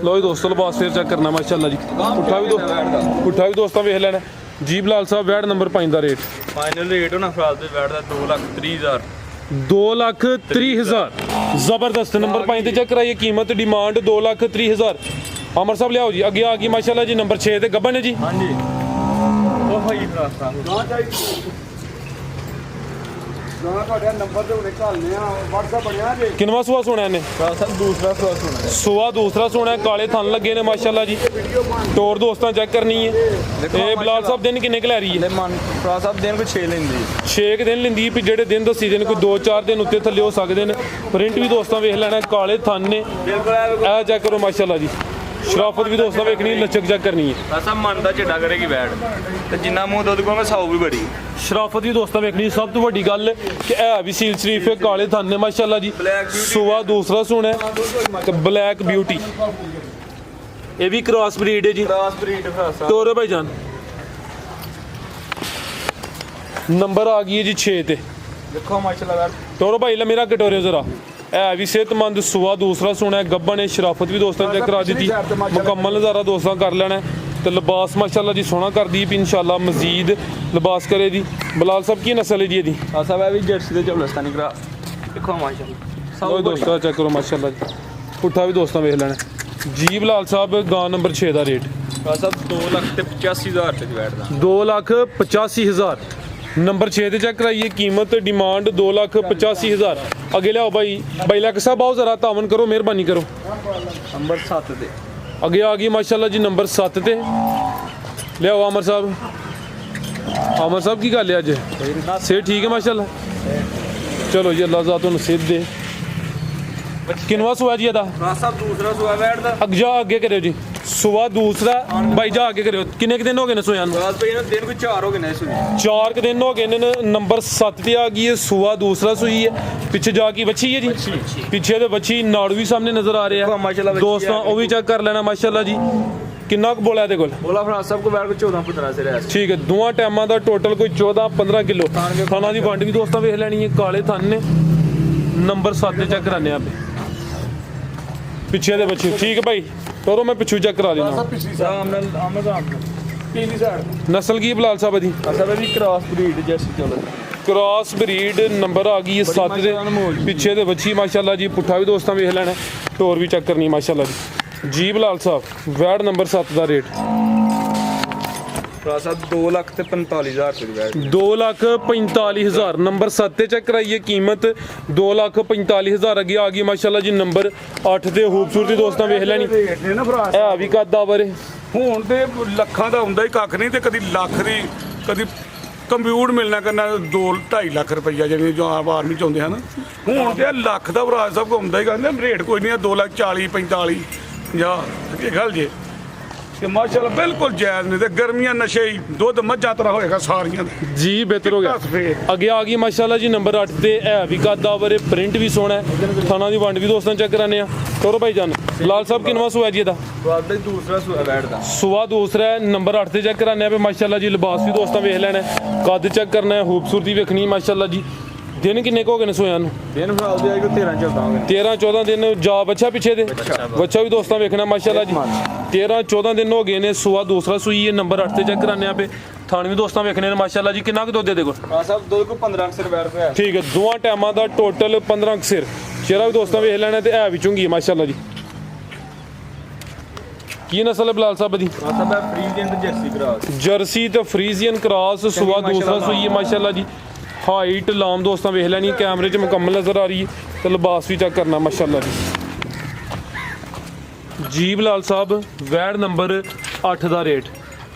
ਲੋ ਜੀ ਦੋਸਤੋ ਲਿਬਾਸ ਫੇਰ ਚੈੱਕ ਕਰਨਾ ਮਾਸ਼ਾਅੱਲਾ ਜੀ। ਪੁੱਠਾ ਵੀ ਦੋਸਤਾਂ ਵੇਖ ਲੈਣਾ ਜੀ। ਬਿਲਾਲ ਸਾਹਿਬ ਵੈੜ ਨੰਬਰ 5 ਦਾ ਰੇਟ ਫਾਈਨਲ ਰੇਟ ਹੋਣਾ ਫਰਾਦ ਦੇ ਬੈਠ ਦਾ 2,30,000। 2,30,000। ਜ਼ਬਰਦਸਤ। ਨੰਬਰ 5 ਤੇ ਚੈੱਕ ਕਰਾਈਏ। कीमत डिमांड 2,30,000। ਅਮਰ ਸਾਹਿਬ ਲਿਆਓ ਜੀ। ਅੱਗੇ ਆ ਗਈ ਮਾਸ਼ਾਅੱਲਾ ਜੀ ਨੰਬਰ 6 ਤੇ ਗੱਬਨ ਹੈ ਜੀ। ਹਾਂਜੀ ਉਹ ਭਾਈ ਫਰਾਦ ਸਾਹਿਬ ਨਾ ਚਾਹੀਦੀ ਨਾ ਤੁਹਾਡੇ ਨੰਬਰ ਤੇ ਹੁਣੇ ਘਾਲਨੇ ਆ। WhatsApp ਬਣਿਆ ਜੇ। ਕਿੰਨਵਾਂ ਸੂਆ ਸੋਣਾ ਇਹਨੇ? ਫਰਾਦ ਸਾਹਿਬ ਦੂਸਰਾ ਸਵਾਸ ਹੋਣਾ। ਸੂਆ ਦੂਸਰਾ ਸੋਣਾ। ਕਾਲੇ ਥਣ ਲੱਗੇ ਨੇ ਮਾਸ਼ਾਅੱਲਾ ਜੀ। ਟੋਰ ਦੋਸਤਾਂ ਚੈੱਕ ਕਰਨੀ ਹੈ। ਇਹ ਬਿਲਾਲ ਸਾਹਿਬ ਦਿਨ ਕਿੰਨੇ ਕੁ ਲੈ ਰਹੀ ਹੈ? ਲੈ ਮਨ ਫਰਾਦ ਸਾਹਿਬ ਦਿਨ ਕੋਈ 6 ਲੈਂਦੀ। 6 ਦਿਨ ਲੈਂਦੀ ਵੀ ਜਿਹੜੇ ਦਿਨ ਦੱਸੀ ਦੇ ਨੇ ਕੋਈ 2-4 ਦਿਨ ਉੱਤੇ ਥੱਲੇ ਹੋ ਸਕਦੇ ਨੇ। ਪ੍ਰਿੰਟ ਵੀ ਦੋਸਤਾਂ ਵੇਖ ਲੈਣਾ। ਕਾਲੇ ਥਣ ਨੇ। ਬਿਲਕੁਲ ਇਹ ਚੈੱਕ ਕਰੋ ਮਾਸ਼ਾਅੱਲਾ ਜੀ। ਸ਼ਰਾਫਤ ਵੀ ਦੋਸਤਾਂ ਵੇਖਣੀ। ਲਚਕ ਚੈੱਕ ਕਰਨੀ ਹੈ। ਫਰਾਦ ਸਾਹਿਬ ਮਨ ਦਾ ਝੱਡਾ ਕਰੇਗੀ ਬੈਠ ਤੇ ਜਿੰਨਾ ਮੂੰਹ ਦੁੱਧ ਕੋਗੇ 100 ਵੀ ਬੜੀ। ਸ਼ਰਾਫਤ ਵੀ ਦੋਸਤਾਂ ਵੇਖਣੀ। ਸਭ ਤੋਂ ਵੱਡੀ ਗੱਲ ਕਿ ਇਹ ਵੀ ਸੀਲ ਸ਼ਰੀਫ ਹੈ। ਕਾਲੇ ਥਣ ਨੇ ਮਾਸ਼ਾਅੱਲਾ ਜੀ। ਸੂਆ ਦੂਸਰਾ ਸੋਣਾ ਤੇ ਬਲੈਕ ਬਿਊਟੀ। ਇਹ ਵੀ ਕ੍ਰਾਸ ਬਰੀਡ ਹੈ ਜੀ। ਕ੍ਰਾਸ ਬਰੀਡ ਫਰਾਦ ਸਾਹਿਬ। ਤੋਰੇ ਭਾਈ ਜਾਨ ਨੰਬਰ ਆ ਗਈ ਹੈ ਜੀ 6 ਤੇ। ਦੇਖੋ ਮਾਸ਼ਾਅੱਲਾ ਟੋਰੋ ਭਾਈ ਲਾ ਮੇਰਾ ਕਟੋਰੇ ਜ਼ਰਾ। ਇਹ ਵੀ ਸਿਹਤਮੰਦ ਸੂਆ ਦੂਸਰਾ ਸੋਣਾ ਹੈ। ਗੱਬਨ ਨੇ ਸ਼ਰਾਫਤ ਵੀ ਦੋਸਤਾਂ ਚੈੱਕ ਕਰਾ ਦਿੱਤੀ। ਮੁਕੰਮਲ ਨਜ਼ਾਰਾ ਦੋਸਤਾਂ ਕਰ ਲੈਣਾ ਤੇ ਲਿਬਾਸ ਮਾਸ਼ਾਅੱਲਾ ਜੀ ਸੋਹਣਾ ਕਰਦੀ ਵੀ ਇਨਸ਼ਾਅੱਲਾ ਮਜ਼ੀਦ ਲਿਬਾਸ ਕਰੇ ਦੀ। ਬਲਾਲ ਸਾਹਿਬ ਕੀ ਨਸਲ ਹੈ ਜੀ ਇਹਦੀ? ਫਰਾਦ ਸਾਹਿਬ ਇਹ ਵੀ ਜਰਸੀ ਤੇ ਝੋਲਸਤਾਨੀ ਕਰਾ। ਦੇਖੋ ਮਾਸ਼ਾਅੱਲਾ ਲੋ ਦੋਸਤਾਂ ਚੈੱਕ ਕਰੋ ਮਾਸ਼ਾਅੱਲਾ ਜੀ। ਪੁੱਠਾ ਵੀ ਦੋਸਤਾਂ ਵੇਖ ਲੈਣਾ ਜੀ। ਬਲਾਲ ਸਾਹਿਬ ਗਾਂ ਨੰਬਰ 6 ਦਾ ਰੇਟ ਫਰਾਦ ਸਾਹਿਬ 2,85,000 ਤੇ ਬੈਠਦਾ। 2,85,000। ਨੰਬਰ 6 ਤੇ ਚੈੱਕ ਕਰਾਈਏ। कीमत डिमांड 2,85,000। ਅੱਗੇ ਲਿਆਓ ਭਾਈ। ਭਾਈ ਲੱਕ ਸਾਹਿਬ ਆਓ ਜ਼ਰਾ ਤਾਵਨ ਕਰੋ ਮਿਹਰਬਾਨੀ ਕਰੋ। ਨੰਬਰ 7 ਤੇ ਅੱਗੇ ਆ ਗਈ ਮਾਸ਼ਾਅੱਲਾ ਜੀ ਨੰਬਰ 7 ਤੇ। ਲਿਆਓ ਅਮਰ ਸਾਹਿਬ। ਅਮਰ ਸਾਹਿਬ ਕੀ ਗੱਲ ਹੈ ਅੱਜ? ਸੇ ਠੀਕ ਹੈ ਮਾਸ਼ਾਅੱਲਾ। ਚਲੋ ਜੀ ਅੱਲਾਹ ਜ਼ਾਤ ਨੂੰ ਨਸੀਬ ਦੇ। ਕਿੰਨਵਾ ਸੂਆ ਜੀ ਇਹਦਾ? ਫਰਾਦ ਸਾਹਿਬ ਦੂਸਰਾ ਸੂਆ ਬੈਠਦਾ। ਅੱਗੇ ਕਰਿਓ ਜੀ। ਸੁਆ ਦੂਸਰਾ ਬਾਈ ਜਾ ਕੇ ਕਰਿਓ ਕਿੰਨੇ ਕੁ ਦਿਨ ਹੋ ਗਏ ਨੇ ਸੋਇਆਂ ਨੂੰ ਰਾਤ ਭਾਈ ਇਹਨਾਂ ਦਿਨ ਕੋਈ 4 ਹੋ ਗਏ ਨੇ ਇਸ ਨੂੰ 4 ਕੁ ਦਿਨ ਹੋ ਗਏ ਨੇ ਨੰਬਰ 7 ਤੇ ਆ ਗਈ ਹੈ ਸੁਆ ਦੂਸਰਾ ਸੂਈ ਹੈ ਪਿੱਛੇ ਜਾ ਕੇ ਬੱਚੀ ਹੈ ਜੀ ਪਿੱਛੇ ਤੇ ਬੱਚੀ ਨਾੜੂ ਵੀ ਸਾਹਮਣੇ ਨਜ਼ਰ ਆ ਰਿਹਾ ਮਾਸ਼ਾਅੱਲਾ ਬੱਚੀ ਦੋਸਤਾਂ ਉਹ ਵੀ ਚੈੱਕ ਕਰ ਲੈਣਾ ਮਾਸ਼ਾਅੱਲਾ ਜੀ ਕਿੰਨਾ ਕੁ ਬੋਲਿਆ ਇਹਦੇ ਕੋਲ बोला फराज साहब को बैठ को 14-15 से रहा ਠੀਕ ਹੈ ਦੋਵਾਂ ਟਾਈਮਾਂ ਦਾ ਟੋਟਲ ਕੋਈ 14-15 ਕਿਲੋ ਥਾਣਾ ਦੀ ਵੰਡ ਵੀ ਦੋਸਤਾਂ ਵੇਖ ਲੈਣੀ ਹੈ ਕਾਲੇ ਥਣ ਨੇ ਨੰਬਰ 7 ਤੇ ਚੈੱਕ ਕਰਾਣੇ ਆਪੇ ਪਿੱਛੇ ਦੇ ਬੱਚੇ ਠੀਕ ਹੈ ਭਾਈ ਤੋਰੋ ਮੈਂ ਪਿੱਛੂ ਚੈੱਕ ਕਰਾ ਦਿੰਦਾ ਪਿਛਲੀ ਸਾਈਡ आमद ਪੀਲੀ ਸਾਈਡ ਨਸਲ ਕੀ ਬਲਾਲ ਸਾਹਿਬ ਦੀ असल भी क्रॉस ब्रीड जर्सी चलो ਕ੍ਰਾਸ ਬਰੀਡ ਨੰਬਰ ਆ ਗਈ ਹੈ 7 ਦੇ ਪਿੱਛੇ ਦੇ ਬੱਚੀ ਮਾਸ਼ਾਅੱਲਾ ਜੀ ਪੁੱਠਾ ਵੀ ਦੋਸਤਾਂ ਵੇਖ ਲੈਣਾ ਟੋਰ ਵੀ ਚੈੱਕ ਕਰਨੀ ਮਾਸ਼ਾਅੱਲਾ ਜੀ ਬਲਾਲ ਸਾਹਿਬ ਵੈੜ ਨੰਬਰ 7 ਦਾ ਰੇਟ फराज साहब 2,45,000 रुपये बैठ 2,45,000 ਨੰਬਰ 7 ਤੇ ਚੈੱਕ ਕਰਾਈਏ ਕੀਮਤ 2,45,000 ਅੱਗੇ ਆ ਗਈ ਮਾਸ਼ਾਅੱਲਾ ਜੀ ਨੰਬਰ 8 ਤੇ ਖੂਬਸੂਰਤੀ ਦੋਸਤਾਂ ਵੇਖ ਲੈਣੀ ਰੇਟ ਨੇ ਨਾ ਭਰਾ ਇਹ ਵੀ ਕੱਦਾ ਬਰੇ ਹੁਣ ਤੇ ਲੱਖਾਂ ਦਾ ਹੁੰਦਾ ਹੀ ਕੱਖ ਨਹੀਂ ਤੇ ਕਦੀ ਲੱਖ ਦੀ ਕਦੀ ਕੰਪਿਊਟਰ ਮਿਲਣਾ ਕਰਨਾ 2-2.5 ਲੱਖ ਰੁਪਈਆ ਜਿਹੜੇ ਜੋ ਆਰਮੀ ਚਾਹੁੰਦੇ ਹਨ ਹੁਣ ਤੇ ਇਹ ਲੱਖ ਦਾ ਭਰਾ ਸਭ ਕੋ ਹੁੰਦਾ ਹੀ ਕਹਿੰਦੇ ਰੇਟ ਕੋਈ ਨਹੀਂ 2,40,45 ਜਾਂ ਇਹ ਗੱਲ ਜੇ ਤੇ ਮਾਸ਼ਾਅੱਲਾ ਬਿਲਕੁਲ ਜਾਇਜ਼ ਨੇ ਤੇ ਗਰਮੀਆਂ ਨਸ਼ੇ ਹੀ ਦੁੱਧ ਮੱਝਾਂ ਤਰ੍ਹਾਂ ਹੋਏਗਾ ਸਾਰੀਆਂ ਦੇ ਜੀ ਬਿਹਤਰ ਹੋ ਗਿਆ ਅੱਗੇ ਆ ਗਈ ਮਾਸ਼ਾਅੱਲਾ ਜੀ ਨੰਬਰ 8 ਤੇ ਇਹ ਵੀ ਕੱਦਾ ਬਰੇ ਪ੍ਰਿੰਟ ਵੀ ਸੋਹਣਾ ਹੈ ਥਾਣਾ ਦੀ ਵੰਡ ਵੀ ਦੋਸਤਾਂ ਚੈੱਕ ਕਰਾਣੇ ਆ ਤੋਰੋ ਭਾਈ ਜਾਨ ਲਾਲ ਸਾਹਿਬ ਕਿਨਵਾ ਸੁਆ ਜੀ ਇਹਦਾ फराज भाई दूसरा सुआ बैठ दा ਸੁਆ ਦੂਸਰਾ ਹੈ ਨੰਬਰ 8 ਤੇ ਚੈੱਕ ਕਰਾਣੇ ਆ ਪੇ ਮਾਸ਼ਾਅੱਲਾ ਜੀ ਲਿਬਾਸ ਵੀ ਦੋਸਤਾਂ ਵੇਖ ਲੈਣਾ ਕੱਦ ਚੈੱਕ ਕਰਨਾ ਹੈ ਖੂਬਸੂਰਤੀ ਵੇਖਣੀ ਮਾਸ਼ਾਅੱਲਾ ਜੀ ਦਿਨ ਕਿੰਨੇ ਕੁ ਹੋ ਗਏ ਨੇ ਸੋਇਆਂ ਨੂੰ दिन फराज भाई को 13-14 हो गए 13-14 ਦਿਨ ਜਾ ਬੱਚਾ ਪਿੱਛੇ ਦੇ ਬੱਚਾ ਵੀ ਦੋਸਤਾਂ ਵੇਖਣਾ ਮਾਸ਼ਾਅੱਲਾ ਜੀ 13-14 ਦਿਨ ਹੋ ਗਏ ਨੇ ਸੁਆ ਦੂਸਰਾ ਸੂਈ ਹੈ ਨੰਬਰ 8 ਤੇ ਚੈੱਕ ਕਰਾਣੇ ਆ ਪੇ ਥਾਣ ਵੀ ਦੋਸਤਾਂ ਵੇਖਣੇ ਨੇ ਮਾਸ਼ਾਅੱਲਾ ਜੀ ਕਿੰਨਾ ਕੁ ਦੁੱਧ ਦੇ ਕੋਲ फराज साहब 2 को 15 से बैठ पे है ਠੀਕ ਹੈ ਦੋਵਾਂ ਟਾਈਮਾਂ ਦਾ ਟੋਟਲ 15 ਕੁ ਸਿਰ ਚਿਹਰਾ ਵੀ ਦੋਸਤਾਂ ਵੇਖ ਲੈਣਾ ਤੇ ਐ ਵੀ ਚੁੰਗੀ ਮਾਸ਼ਾਅੱਲਾ ਜੀ ਕੀ ਨਸਲ ਹੈ ਬਲਾਲ ਸਾਹਿਬ ਦੀ फराज साहब फ्रीजियन तो जर्सी क्रॉस ਜਰਸੀ ਤੇ ਫਰੀਜ਼ੀਅਨ ਕ੍ਰਾਸ ਸੁਆ ਦੂਸਰਾ ਸੂਈ ਹੈ ਮਾਸ਼ਾਅੱਲਾ ਜੀ ਹਾਈਟ ਲਾਮ ਦੋਸਤਾਂ ਵੇਖ ਲੈਣੀ ਕੈਮਰੇ 'ਚ ਮੁਕੰਮਲ ਨਜ਼ਰ ਆ ਰਹੀ ਹੈ ਤੇ ਲਿਬਾਸ ਵੀ ਚੈੱਕ ਕਰਨਾ ਮਾਸ਼ਾਅੱਲਾ ਜੀ ਬਲਾਲ ਸਾਹਿਬ ਵੈੜ ਨੰਬਰ 8 ਦਾ ਰੇਟ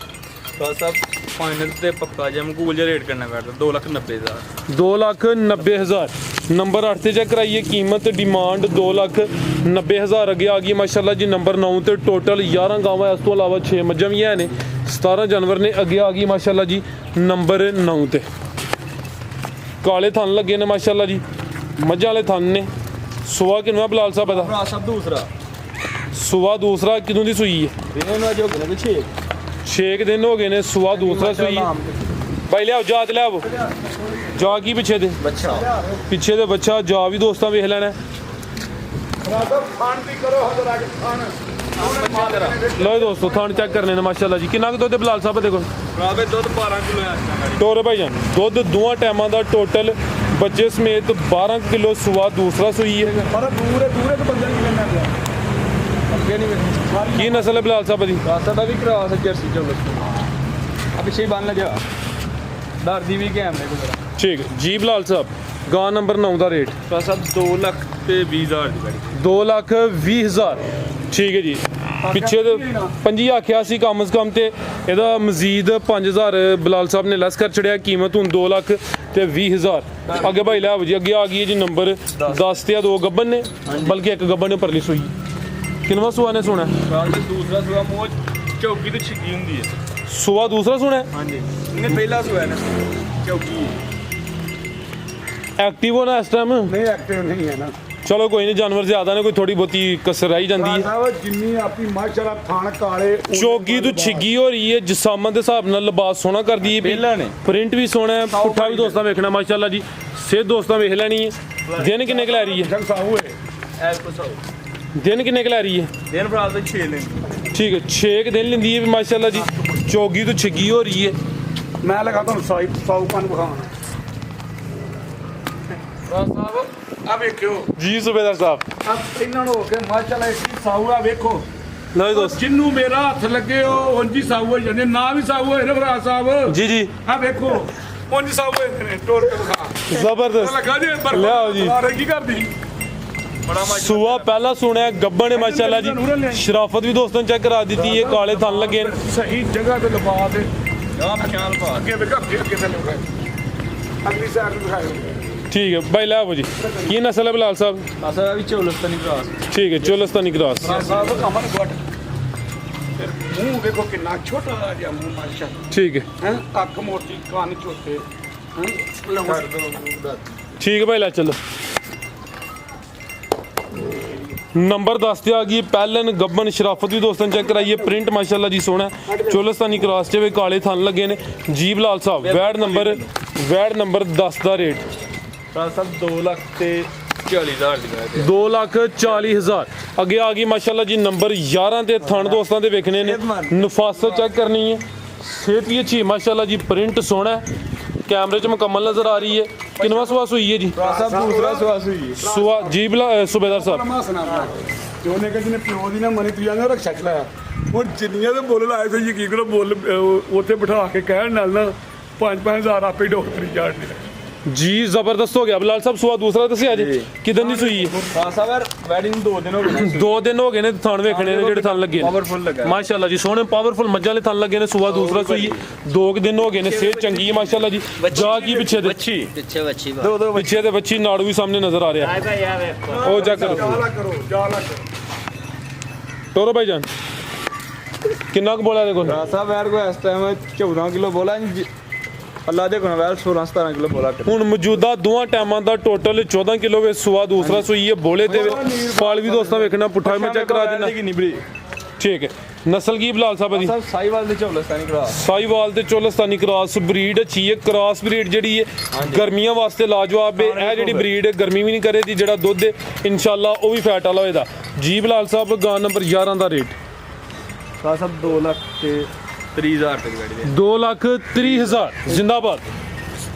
फराज साहब फाइनल ते पक्का जम कूल जे रेट करना बैठ 2,90,000 2,90,000 ਨੰਬਰ 8 ਤੇ ਚੈੱਕ ਕਰਾਈਏ ਕੀਮਤ ਡਿਮਾਂਡ 2,90,000 ਅੱਗੇ ਆ ਗਈ ਮਾਸ਼ਾਅੱਲਾ ਜੀ ਨੰਬਰ 9 ਤੇ ਟੋਟਲ 11 ਗਾਵਾਂ ਇਸ ਤੋਂ ਇਲਾਵਾ 6 ਮੱਝਾਂ ਵੀ ਨੇ 17 ਜਾਨਵਰ ਨੇ ਅੱਗੇ ਆ ਗਈ ਮਾਸ਼ਾਅੱਲਾ ਜੀ ਨੰਬਰ 9 ਤੇ ਕਾਲੇ ਥਣ ਲੱਗੇ ਨੇ ਮਾਸ਼ਾਅੱਲਾ ਜੀ ਮੱਝਾਂ ਵਾਲੇ ਥਣ ਨੇ ਸੁਆ ਕਿਨਵਾ ਬਲਾਲ ਸਾਹਿਬ ਦਾ फराज साहब दूसरा ਸੁਆ ਦੂਸਰਾ ਕਿਦੋਂ ਦੀ ਸੂਈ ਹੈ दिन में जो गए 6 6 ਦਿਨ ਹੋ ਗਏ ਨੇ ਸੁਆ ਦੂਸਰਾ ਸੂਈ ਹੈ ਬਾਈ ਲਿਆਓ ਜਾ ਤੇ ਲਿਆਓ ਜਾ ਕੀ ਪਿੱਛੇ ਦੇ बच्चा ਪਿੱਛੇ ਦੇ ਬੱਚਾ ਜਾ ਵੀ ਦੋਸਤਾਂ ਵੇਖ ਲੈਣਾ ਖਾਣ ਦੀ ਕਰੋ ਹਜ਼ਰ ਅੱਜ ਖਾਣ ਲਓ ਦੋਸਤੋ ਥਾਣ ਚੈੱਕ ਕਰਨੇ ਨੇ ਮਾਸ਼ਾਅੱਲਾ ਜੀ ਕਿੰਨਾ ਕੁ ਦੁੱਧ ਹੈ ਬਲਾਲ ਸਾਹਿਬ ਦੇ ਕੋਲ फराज भाई दूध 12 किलो है ਟੋਰੇ ਭਾਈ ਜਾਨ ਦੁੱਧ ਦੋਵਾਂ ਟਾਈਮਾਂ ਦਾ ਟੋਟਲ ਬੱਚੇ ਸਮੇਤ 12 ਕਿਲੋ ਸੁਆ ਦੂਸਰਾ ਸੂਈ ਹੈ ਪਰ ਦੂਰੇ ਤੋਂ ਬੰਦੇ ਨਹੀਂ ਲੈਣਾ ਪਿਆ ਅੱਗੇ ਨਹੀਂ ਵੇਖੀ ਕੀ ਨਸਲ ਹੈ ਬਲਾਲ ਸਾਹਿਬ ਦੀ रास्ता का भी क्रॉस है जर्सी चलो अब पीछे ही बांध लगा दर दी भी कैमरे को मेरा ਠੀਕ ਹੈ ਜੀ ਬਲਾਲ ਸਾਹਿਬ ਗਾਂ ਨੰਬਰ 9 ਦਾ ਰੇਟ फराज साहब 2,20,000 ਦੀ ਬੜੀ 2,20,000 ਠੀਕ ਹੈ ਜੀ ਪਿੱਛੇ ਦੇ 25 ਆਖਿਆ ਸੀ ਕਮ ਸੇ ਕਮ ਤੇ ਇਹਦਾ ਮਜ਼ੀਦ 5,000 ਬਲਾਲ ਸਾਹਿਬ ਨੇ ਲੈਸ ਕਰ ਛੜਿਆ ਕੀਮਤ ਹੁਣ 2,20,000 ਅੱਗੇ ਭਾਈ ਲੈ ਆਓ ਜੀ ਅੱਗੇ ਆ ਗਈ ਹੈ ਜੀ ਨੰਬਰ 10 ਤੇ ਆ 2 ਗੱਬਨ ਨੇ ਬਲਕਿ ਇੱਕ ਗੱਬਨ ਨੇ ਪਰਲੀ ਸੂਈ ਕਿੰਨਵਾ ਸੁਆ ਨੇ ਸੁਣਾ ਫਰਾਜ ਦਾ ਦੂਸਰਾ ਸੁਆ ਮੋਜ ਚੌਕੀ ਤੇ ਛਿੱਗੀ ਹੁੰਦੀ ਹੈ ਸੁਆ ਦੂਸਰਾ ਸੁਣਾ ਹਾਂਜੀ ਇਹਨੇ ਪਹਿਲਾ ਸੁਆ ਨੇ ਚੌਕੀ ਐਕਟਿਵ ਹੋਣਾ ਇਸ ਟਾਈਮ ਨਹੀਂ ਐਕਟਿਵ ਨਹੀਂ ਹੈ ਨਾ ਚਲੋ ਕੋਈ ਨਹੀਂ ਜਾਨਵਰ ਜ਼ਿਆਦਾ ਨੇ ਕੋਈ ਥੋੜੀ ਬਹੁਤੀ ਕਸਰ ਆਈ ਜਾਂਦੀ ਹੈ ਸਾਹਿਬ ਜਿੰਨੀ ਆਪੀ ਮਾਸ਼ਾਅੱਲਾ ਥਾਣ ਕਾਲੇ ਚੋਗੀ ਤੋਂ ਛਿੱਗੀ ਹੋ ਰਹੀ ਹੈ ਜਿਸਾਮਨ ਦੇ ਹਿਸਾਬ ਨਾਲ ਲਿਬਾਸ ਸੋਹਣਾ ਕਰਦੀ ਹੈ ਪਹਿਲਾਂ ਨੇ। ਪ੍ਰਿੰਟ ਵੀ ਸੋਹਣਾ ਹੈ ਪੁੱਠਾ ਵੀ ਦੋਸਤਾਂ ਵੇਖਣਾ ਮਾਸ਼ਾਅੱਲਾ ਜੀ ਸਿਹਤ ਦੋਸਤਾਂ ਵੇਖ ਲੈਣੀ ਹੈ ਦਿਨ ਕਿੰਨੇ ਕੁ ਲੈ ਰਹੀ ਹੈ ਜਗ ਸਾਹੂ ਹੈ ਐਸ ਕੋ ਸੌ ਦਿਨ ਕਿੰਨੇ ਕੁ ਲੈ ਰਹੀ ਹੈ ਦਿਨ ਫਰਾਜ ਦੇ 6 ਨੇ ਠੀਕ ਹੈ 6 ਦਿਨ ਲੈਂਦੀ ਹੈ ਵੀ ਮਾਸ਼ਾਅੱਲਾ ਜੀ ਚੋਗੀ ਤੋਂ ਛਿੱਗੀ ਹੋ ਰਹੀ ਹੈ ਮੈਂ ਲਗਾ ਤੁਹਾਨੂੰ ਸਾਊ ਕੰਨ ਵਿਖਾਉਣਾ ਫਰਾਜ ਸਾਹਿਬ ਆ ਵੇਖਿਓ ਜੀ ਸੁਬੇਦਾਰ ਸਾਹਿਬ ਆ ਇਹਨਾਂ ਨੂੰ ਹੋ ਕੇ ਮਾਸ਼ਾਅੱਲਾ ਇੱਕ ਸਾਊ ਆ ਵੇਖੋ ਲਓ ਜੀ ਦੋਸਤ ਜਿੰਨੂੰ ਮੇਰਾ ਹੱਥ ਲੱਗੇ ਉਹ ਉਂਝ ਹੀ ਸਾਊ ਹੋ ਜਾਂਦੇ ਨਾ ਵੀ ਸਾਊ ਹੋਏ ਨਾ ਭਰਾ ਸਾਹਿਬ ਜੀ ਜੀ ਆ ਵੇਖੋ ਉਂਝ ਸਾਊ ਹੋਏ ਨੇ ਟੋਰ ਕੇ ਵਿਖਾ ਜ਼ਬਰਦਸਤ ਲੱਗਾ ਜੇ ਲਿਆਓ ਜੀ। ਕੀ ਕਰਦੀ ਬੜਾ ਮਜ਼ਾ ਸੁਆ ਪਹਿਲਾ ਸੁਣਿਆ ਗੱਬਣ ਹੈ ਮਾਸ਼ਾਅੱਲਾ ਜੀ ਸ਼ਰਾਫਤ ਵੀ ਦੋਸਤਾਂ ਚੈੱਕ ਕਰਾ ਦਿੱਤੀ ਹੈ ਕਾਲੇ ਥਣ ਲੱਗੇ ਨੇ ਸਹੀ ਜਗ੍ਹਾ ਤੇ ਲਵਾ ਦੇ ਆ ਪਛਾਣ ਪਾ ਅੱਗੇ ਵੇਖ ਅੱਗੇ ਤੇ ਲਗਾ ਅਗਲੀ ਸਾਈਡ ਨੂੰ ਦਿਖਾਓ ਠੀਕ ਹੈ ਭਾਈ ਲੈ ਆਓ ਜੀ ਕੀ ਨਸਲ ਹੈ ਬਲਾਲ ਸਾਹਿਬ ਅਸਾ ਵੀ ਚੌਲਸਤਾਨੀ ਕਰਾਸ ਠੀਕ ਹੈ ਚੋਲਸਤਾਨੀ ਕ੍ਰਾਸ ਸਾਹਿਬ ਕਮਨ ਗੁੱਟ ਮੂੰਹ ਵੇਖੋ ਕਿੰਨਾ ਛੋਟਾ ਜਿਹਾ ਮੂੰਹ ਮਾਸ਼ਾਅੱਲਾ ਠੀਕ ਹੈ ਹੈ ਅੱਖ ਮੋਟੀ ਕੰਨ ਛੋਟੇ ਲੰਬਾ ਠੀਕ ਹੈ ਭਾਈ ਲੈ ਚੱਲੋ ਨੰਬਰ ਦੱਸ ਦਿਆ ਗਈ ਪਹਿਲਨ ਗੱਬਨ ਸ਼ਰਾਫਤ ਵੀ ਦੋਸਤਾਂ ਚੈੱਕ ਕਰਾਈਏ ਪ੍ਰਿੰਟ ਮਾਸ਼ਾਅੱਲਾ ਜੀ ਸੋਹਣਾ ਚੋਲਸਤਾਨੀ ਕ੍ਰਾਸ 'ਚ ਵੀ ਕਾਲੇ ਥਣ ਲੱਗੇ ਨੇ ਜੀਬ ਲਾਲ ਸਾਹਿਬ ਵੈੜ ਨੰਬਰ 10 ਦਾ ਰੇਟ ਪ੍ਰਾਜ ਸਾਹਿਬ 2,40,000 ਦੀ 2,40,000 ਅੱਗੇ ਆ ਗਈ ਮਾਸ਼ਾਅੱਲਾ ਜੀ ਨੰਬਰ 11 ਤੇ ਥਣ ਦੋਸਤਾਂ ਦੇ ਵੇਖਣੇ ਨੇ ਨਫਾਸਤ ਚੈੱਕ ਕਰਨੀ ਹੈ ਸਿਹਤ ਵੀ ਅੱਛੀ ਮਾਸ਼ਾਅੱਲਾ ਜੀ ਪ੍ਰਿੰਟ ਸੋਹਣਾ ਹੈ कैमरे च मुकम्मल नजर आ रही है किनवा सुवास हुई है जी ਸਾਹਿਬ ਦੂਸਰਾ ਸਵਾਸ ਹੋਈ सुवा जी सूबेदार साहब ਮਾਸਨਾ ਜੋ ਨੇ ਕਿ ਜਿਹਨੇ ਪਿਓ ਦੀ ਨਾ ਮਨੀ ਤੂੰ ਜਾਂਗਾ ਰਕਸ਼ਾ ਚਲਾਇਆ ਹੁਣ ਜਿੰਨੀਆਂ ਦੇ ਮੁੱਲ ਲਾਏ ਤੇ ਯਕੀਨ ਕਰੋ ਮੁੱਲ ਉੱਥੇ ਬਿਠਾ ਕੇ ਕਹਿਣ ਨਾਲ ਨਾ 5-5 ਆਪੇ ਡਾਕਟਰੀ ਜਾਣਦੇ जी जबरदस्त हो गया बिलाल साहब सुवा दूसरा दसिया जी किदन दी सुई है ਪ੍ਰਾਜ ਸਾਹਿਬ ਯਾਰ ਵੈਡਿੰਗ 2 ਦਿਨ ਹੋ ਗਏ ਨੇ 2 दिन हो गए ने थन वेखने ने जेडे थन लगे ਪਾਵਰਫੁਲ ਲੱਗਾ माशाल्लाह जी सोहने पावरफुल मज्जा ले थन लगे ने सुवा दूसरा सुई 2 दिन हो गए ने सेहत चंगी है माशाल्लाह जी जा की पीछे दे ਪਿੱਛੇ ਬੱਚੀ ਦੋ पीछे दे बच्ची नाड़ू भी सामने नजर आ रहा है ਭਾਈ ਆ ਵੇਖੋ ओ जा करो ਜਾਲਾ टोरो भाईजान कितना को बोला देखो ਪ੍ਰਾਜ ਸਾਹਿਬ ਯਾਰ ਕੋ ਇਸ ਟਾਈਮ 14 ਕਿਲੋ ਬੋਲਾ ਅੱਲਾ ਦੇ ਕੋਲ ਵੈਲ 16-17 ਕਿਲੋ ਬੋਲਾ ਹੁਣ ਮੌਜੂਦਾ ਦੋਵਾਂ ਟਾਈਮਾਂ ਦਾ ਟੋਟਲ 14 ਕਿਲੋ ਵੇ ਸੁਆ ਦੂਸਰਾ ਸੂਈ ਹੈ ਬੋਲੇ ਤੇ ਫਾਲ ਵੀ ਦੋਸਤਾਂ ਵੇਖਣਾ ਪੁੱਠਾ ਵੀ ਮੈਂ ਚੈੱਕ ਕਰਾ ਦੇਣਾ ਕਿੰਨੀ ਬੜੀ ਠੀਕ ਹੈ ਨਸਲ ਕੀ ਬਲਾਲ ਸਾਹਿਬ ਦੀ ਸਾਹਿਬ ਸਾਈਵਾਲ ਦੇ ਚੌਲਸਤਾਨੀ ਕਰਾਸ ਸਾਈਵਾਲ ਤੇ ਚੋਲਸਤਾਨੀ ਕ੍ਰਾਸ ਬਰੀਡ ਅੱਛੀ ਹੈ ਕ੍ਰਾਸ ਬਰੀਡ ਜਿਹੜੀ ਹੈ ਗਰਮੀਆਂ ਵਾਸਤੇ ਲਾਜਵਾਬ ਹੈ ਇਹ ਜਿਹੜੀ ਬਰੀਡ ਹੈ ਗਰਮੀ ਵੀ ਨਹੀਂ ਕਰੇਦੀ ਜਿਹੜਾ ਦੁੱਧ ਹੈ ਇਨਸ਼ਾਅੱਲਾ ਉਹ ਵੀ ਫੈਟ ਵਾਲਾ ਹੋਏਗਾ ਜੀ ਬਲਾਲ ਸਾਹਿਬ ਗਾਂ ਨੰਬਰ 11 ਦਾ ਰੇਟ ਪ੍ਰਾਜ ਸਾਹਿਬ 2,30,000 ਤੱਕ ਵੈਡੀ ਦੇ 2,30,000 ਜ਼ਿੰਦਾਬਾਦ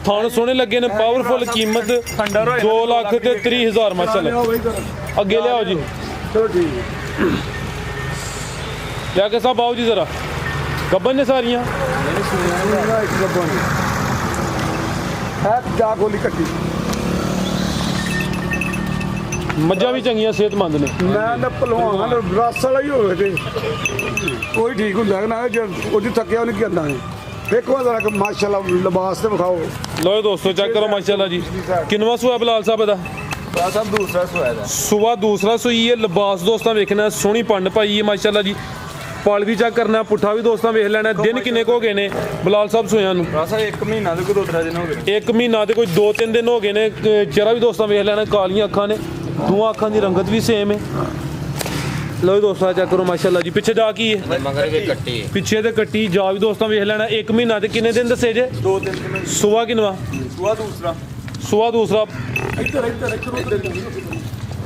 ਥਾਣ ਸੋਹਣੇ ਲੱਗੇ ਨੇ ਪਾਵਰਫੁਲ ਕੀਮਤ 2,30,000 ਮਾਸ਼ਾਅੱਲਾ ਅੱਗੇ ਲਿਆਓ ਜੀ ਚਲੋ ਠੀਕ ਲਿਆ ਕੇ ਸਾਹਿਬ ਆਓ ਜੀ ਜ਼ਰਾ ਗੱਬਨ ਨੇ ਸਾਰੀਆਂ ਇੱਕ ਗੱਬਾ ਨੇ ਹੈ ਜਾ ਗੋਲੀ ਕੱਟੀ ਮੱਝਾਂ ਵੀ ਚੰਗੀਆਂ ਸਿਹਤਮੰਦ ਨੇ ਮੈਂ ਨਾ ਭਲਵਾਨ ਰਸ ਵਾਲਾ ਹੀ ਹੋਵੇ ਤੇ ਕੋਈ ਠੀਕ ਹੁੰਦਾ ਨਾ ਜੇ ਉਹਦੀ ਥੱਕਿਆ ਉਹਨੇ ਕੀ ਕਰਨਾ ਹੈ ਦੇਖੋ ਜ਼ਰਾ ਕਿ ਮਾਸ਼ਾਅੱਲਾ ਲਿਬਾਸ ਤੇ ਵਿਖਾਓ ਲਓ ਦੋਸਤੋ ਚੈੱਕ ਕਰੋ ਮਾਸ਼ਾਅੱਲਾ ਜੀ ਕਿੰਨਵਾ ਸੂਆ ਬਲਾਲ ਸਾਹਿਬ ਦਾ ਪ੍ਰਾਜ ਸਾਹਿਬ ਦੂਸਰਾ ਸਵਾਇਆ ਦਾ ਸੁਬਾ ਦੂਸਰਾ ਸੂਈ ਹੈ ਲਿਬਾਸ ਦੋਸਤਾਂ ਵੇਖਣਾ ਸੋਹਣੀ ਪੰਡ ਪਾਈ ਹੈ ਮਾਸ਼ਾਅੱਲਾ ਜੀ ਪਲ ਵੀ ਚੈੱਕ ਕਰਨਾ ਪੁੱਠਾ ਵੀ ਦੋਸਤਾਂ ਵੇਖ ਲੈਣਾ ਦਿਨ ਕਿੰਨੇ ਕੁ ਹੋ ਗਏ ਨੇ ਬਲਾਲ ਸਾਹਿਬ ਸੋਇਆਂ ਨੂੰ ਪ੍ਰਾਜ ਸਾਹਿਬ 1 ਮਹੀਨਾ ਦੇ ਕੋਈ 2-3 ਦਿਨ ਹੋ ਗਏ 1 ਮਹੀਨਾ ਤੇ ਕੋਈ 2-3 ਦਿਨ ਹੋ ਗਏ ਨੇ ਚਿਹਰਾ ਵੀ ਦੋਸਤਾਂ ਵੇਖ ਲੈਣਾ ਕਾਲੀਆਂ ਅੱਖਾਂ ਨੇ ਦੋਵਾਂ ਅੱਖਾਂ ਦੀ ਰੰਗਤ ਵੀ ਸੇਮ ਹੈ ਲਓ ਦੋਸਤਾਂ ਚੈੱਕ ਕਰੋ ਮਾਸ਼ਾਅੱਲਾ ਜੀ ਪਿੱਛੇ ਜਾ ਕੀ ਹੈ ਮਗਰ ਵੀ ਕੱਟੀ ਪਿੱਛੇ ਤੇ ਕੱਟੀ ਜਾ ਵੀ ਦੋਸਤਾਂ ਵੇਖ ਲੈਣਾ 1 ਮਹੀਨਾ ਤੇ ਕਿੰਨੇ ਦਿਨ ਦੱਸੇ ਜੇ 2-3 ਦਿਨ ਸੁਬਾ ਕਿੰਨਵਾ ਸੁਆ ਦੂਸਰਾ ਸੁਬਾ ਦੂਸਰਾ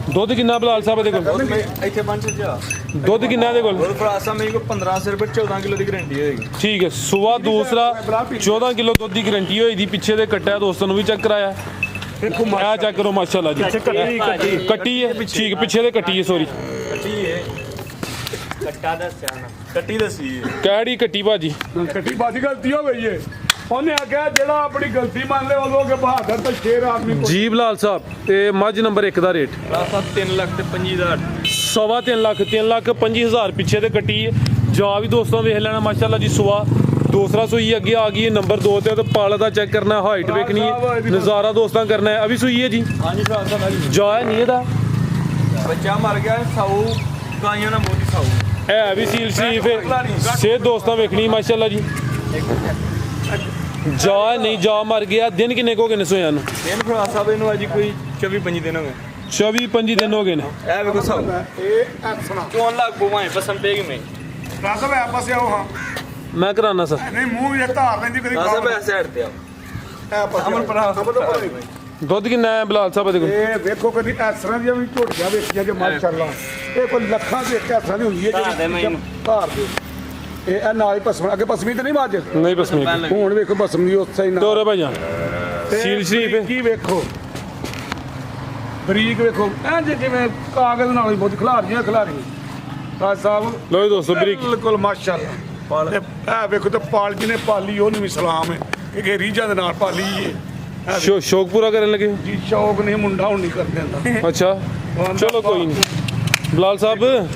ਦੁੱਧ ਕਿੰਨਾ ਬਲਾਲ ਸਾਹਿਬ ਦੇ ਕੋਲ ਇੱਥੇ ਬੰਚ ਜਾ ਦੁੱਧ ਕਿੰਨਾ ਦੇ ਕੋਲ ਹੋਰ ਪ੍ਰਾਜ ਸਾਹਿਬ ਮੇਰੇ ਕੋਲ 1500 ਰੁਪਏ 14 ਕਿਲੋ ਦੀ ਗਾਰੰਟੀ ਹੋਏਗੀ ਠੀਕ ਹੈ ਸੁਬਾ ਦੂਸਰਾ 14 ਕਿਲੋ ਦੁੱਧ ਦੀ ਗਾਰੰਟੀ ਹੋਈ ਦੀ ਪਿੱਛੇ ਦੇ ਕੱਟਿਆ ਦੋਸਤਾਂ ਨੂੰ ਵੀ ਚੈੱਕ ਕਰਾਇਆ ਦੇਖੋ ਆ ਚੈੱਕ ਕਰੋ ਮਾਸ਼ਾਅੱਲਾ ਜੀ ਕੱਟੀ ਹੈ ਠੀਕ ਪਿੱਛੇ ਦੇ ਕੱਟੀ ਹੈ ਸੋਰੀ ਕੱਟੀ ਹੈ ਕੱਟਾ ਦੱਸਿਆ ਨਾ ਕੱਟੀ ਦੱਸੀ ਹੈ ਕਿਹੜੀ ਕੱਟੀ ਭਾਜੀ ਕੱਟੀ ਬਾਜੀ ਗਲਤੀ ਹੋ ਗਈ ਏ ਉਹਨੇ ਆਖਿਆ ਜਿਹੜਾ ਆਪਣੀ ਗਲਤੀ ਮੰਨ ਲੇ ਉਦੋਂ ਕੇ ਬਹਾਦਰ ਤੇ ਸ਼ੇਰ ਆਦਮੀ ਕੋਲ ਜੀ ਬਲਾਲ ਸਾਹਿਬ ਤੇ ਮੱਝ ਨੰਬਰ 1 ਦਾ ਰੇਟ ਪ੍ਰਾਜ ਸਾਹਿਬ 3,25,000 ਸਵਾ 3,25,000 ਪਿੱਛੇ ਤੇ ਕੱਟੀ ਹੈ ਜਾ ਵੀ ਦੋਸਤਾਂ ਵੇਖ ਲੈਣਾ ਮਾਸ਼ਾਅੱਲਾ ਜੀ ਸੁਆ ਦੂਸਰਾ ਸੂਈ ਅੱਗੇ ਆ ਗਈ ਹੈ ਨੰਬਰ 2 ਤੇ ਪਾਲ ਦਾ ਚੈੱਕ ਕਰਨਾ ਹਾਈਟ ਵੇਖਣੀ ਹੈ ਨਜ਼ਾਰਾ ਦੋਸਤਾਂ ਕਰਨਾ ਹੈ ਅਭੀ ਸੂਈ ਹੈ ਜੀ ਹਾਂਜੀ ਪ੍ਰਾਜ ਸਾਹਿਬ ਜਾ ਨਹੀਂ ਇਹਦਾ ਬੱਚਾ ਮਰ ਗਿਆ ਸਾਊ ਗਾਈਆਂ ਨਾਲ ਮੋਦੀ ਸਾਊ ਹੈ ਵੀ ਸੀਲ ਸ਼ਰੀਫ ਹੈ ਸਿਹਤ ਦੋਸਤਾਂ ਵੇਖਣੀ ਮਾਸ਼ਾਅੱਲਾ ਜੀ ਜਾ ਨਹੀਂ ਜਾ ਮਰ ਗਿਆ ਦਿਨ ਕਿੰਨੇ ਕੁ ਹੋ ਗਏ ਨੇ ਸੋਇਆਂ ਨੂੰ ਦਿਨ ਪ੍ਰਾਜ ਸਾਹਿਬ ਇਹਨੂੰ ਅਜੀ ਕੋਈ 24-25 ਦਿਨ ਹੋ ਗਏ 24-25 ਦਿਨ ਹੋ ਗਏ ਨੇ ਇਹ ਵੇਖੋ ਸਾਊ ਇਹ ਐਕਸਣਾ ਚੋਣ ਲੱਗ ਬੁਵਾਏ ਪਸੰਦ ਪਏਗੀ ਮੈਂ ਰਾਸਾ ਮੈਂ ਆਪਸ ਆਓ ਹਾਂ ਮੈਂ ਕਰਾਨਾ ਸਰ ਨਹੀਂ ਮੂੰਹ ਇਹ ਧਾਰ ਲੈਂਦੀ ਕਦੀ ਪ੍ਰਾਜ ਸਾਹਿਬ ਐਸੇ ਸਾਈਡ ਤੇ ਆਓ ਅਮਨ ਭਰਾ ਦੁੱਧ ਕਿੰਨਾ ਹੈ ਬਲਾਲ ਸਾਹਿਬ ਦੇ ਕੋਲ ਇਹ ਵੇਖੋ ਕਦੀ ਐਸਰਾਂ ਦੀਆਂ ਵੀ ਝੋਟੀਆਂ ਵੇਖੀਆਂ ਜੇ ਮਾਸ਼ਾਅੱਲਾ ਇਹ ਕੋਈ ਲੱਖਾਂ ਦੇ ਇੱਕ ਐਸਰਾਂ ਦੀ ਹੁੰਦੀ ਹੈ ਧਾਰ ਦੇ ਮੈਨੂੰ। ਧਾਰ ਦੇ ਇਹ ਨਾਲ ਹੀ ਭਸਮ ਅੱਗੇ ਭਸਮੀ ਤੇ ਨਹੀਂ ਮੱਝ ਨਹੀਂ ਬਸ ਮੇ ਹੁਣ ਵੇਖੋ ਭਸਮ ਦੀ ਉੱਥੇ ਹੀ ਨਾਲ ਦੋਰੇ ਭਾਈਆਂ ਤੇ ਸੀਲ ਸ਼ਰੀਫ ਹੈ ਕੀ ਵੇਖੋ ਬਰੀਕ ਵੇਖੋ ਐਂ ਜਿਵੇਂ ਕਾਗਜ਼ ਨਾਲ ਹੀ ਬਹੁਤ ਖਿਲਾਰੀਆਂ ਰਾਜ ਸਾਹਿਬ ਲੋ ਜੀ ਦੋਸਤੋ ਬਰੀਕ ਬਿਲਕੁਲ ਮਾਸ਼ਾਅੱਲਾ ਤੇ ਇਹ ਵੇਖੋ ਤੇ ਪਾਲ ਜੀ ਨੇ ਪਾਲੀ ਉਹਨੂੰ ਵੀ ਸਲਾਮ ਹੈ ਕਿ ਰੀਝਾਂ ਦੇ ਨਾਲ ਪਾਲੀ ਹੈ ਸ਼ੌਕ ਪੂਰਾ ਕਰਨ ਲੱਗੇ ਜੀ ਸ਼ੌਕ ਨਹੀਂ ਮੁੰਡਾ ਹੁਣ ਨਹੀਂ ਕਰ ਦਿੰਦਾ ਅੱਛਾ ਚਲੋ ਕੋਈ ਨਹੀਂ ਬਲਾਲ ਸਾਹਿਬ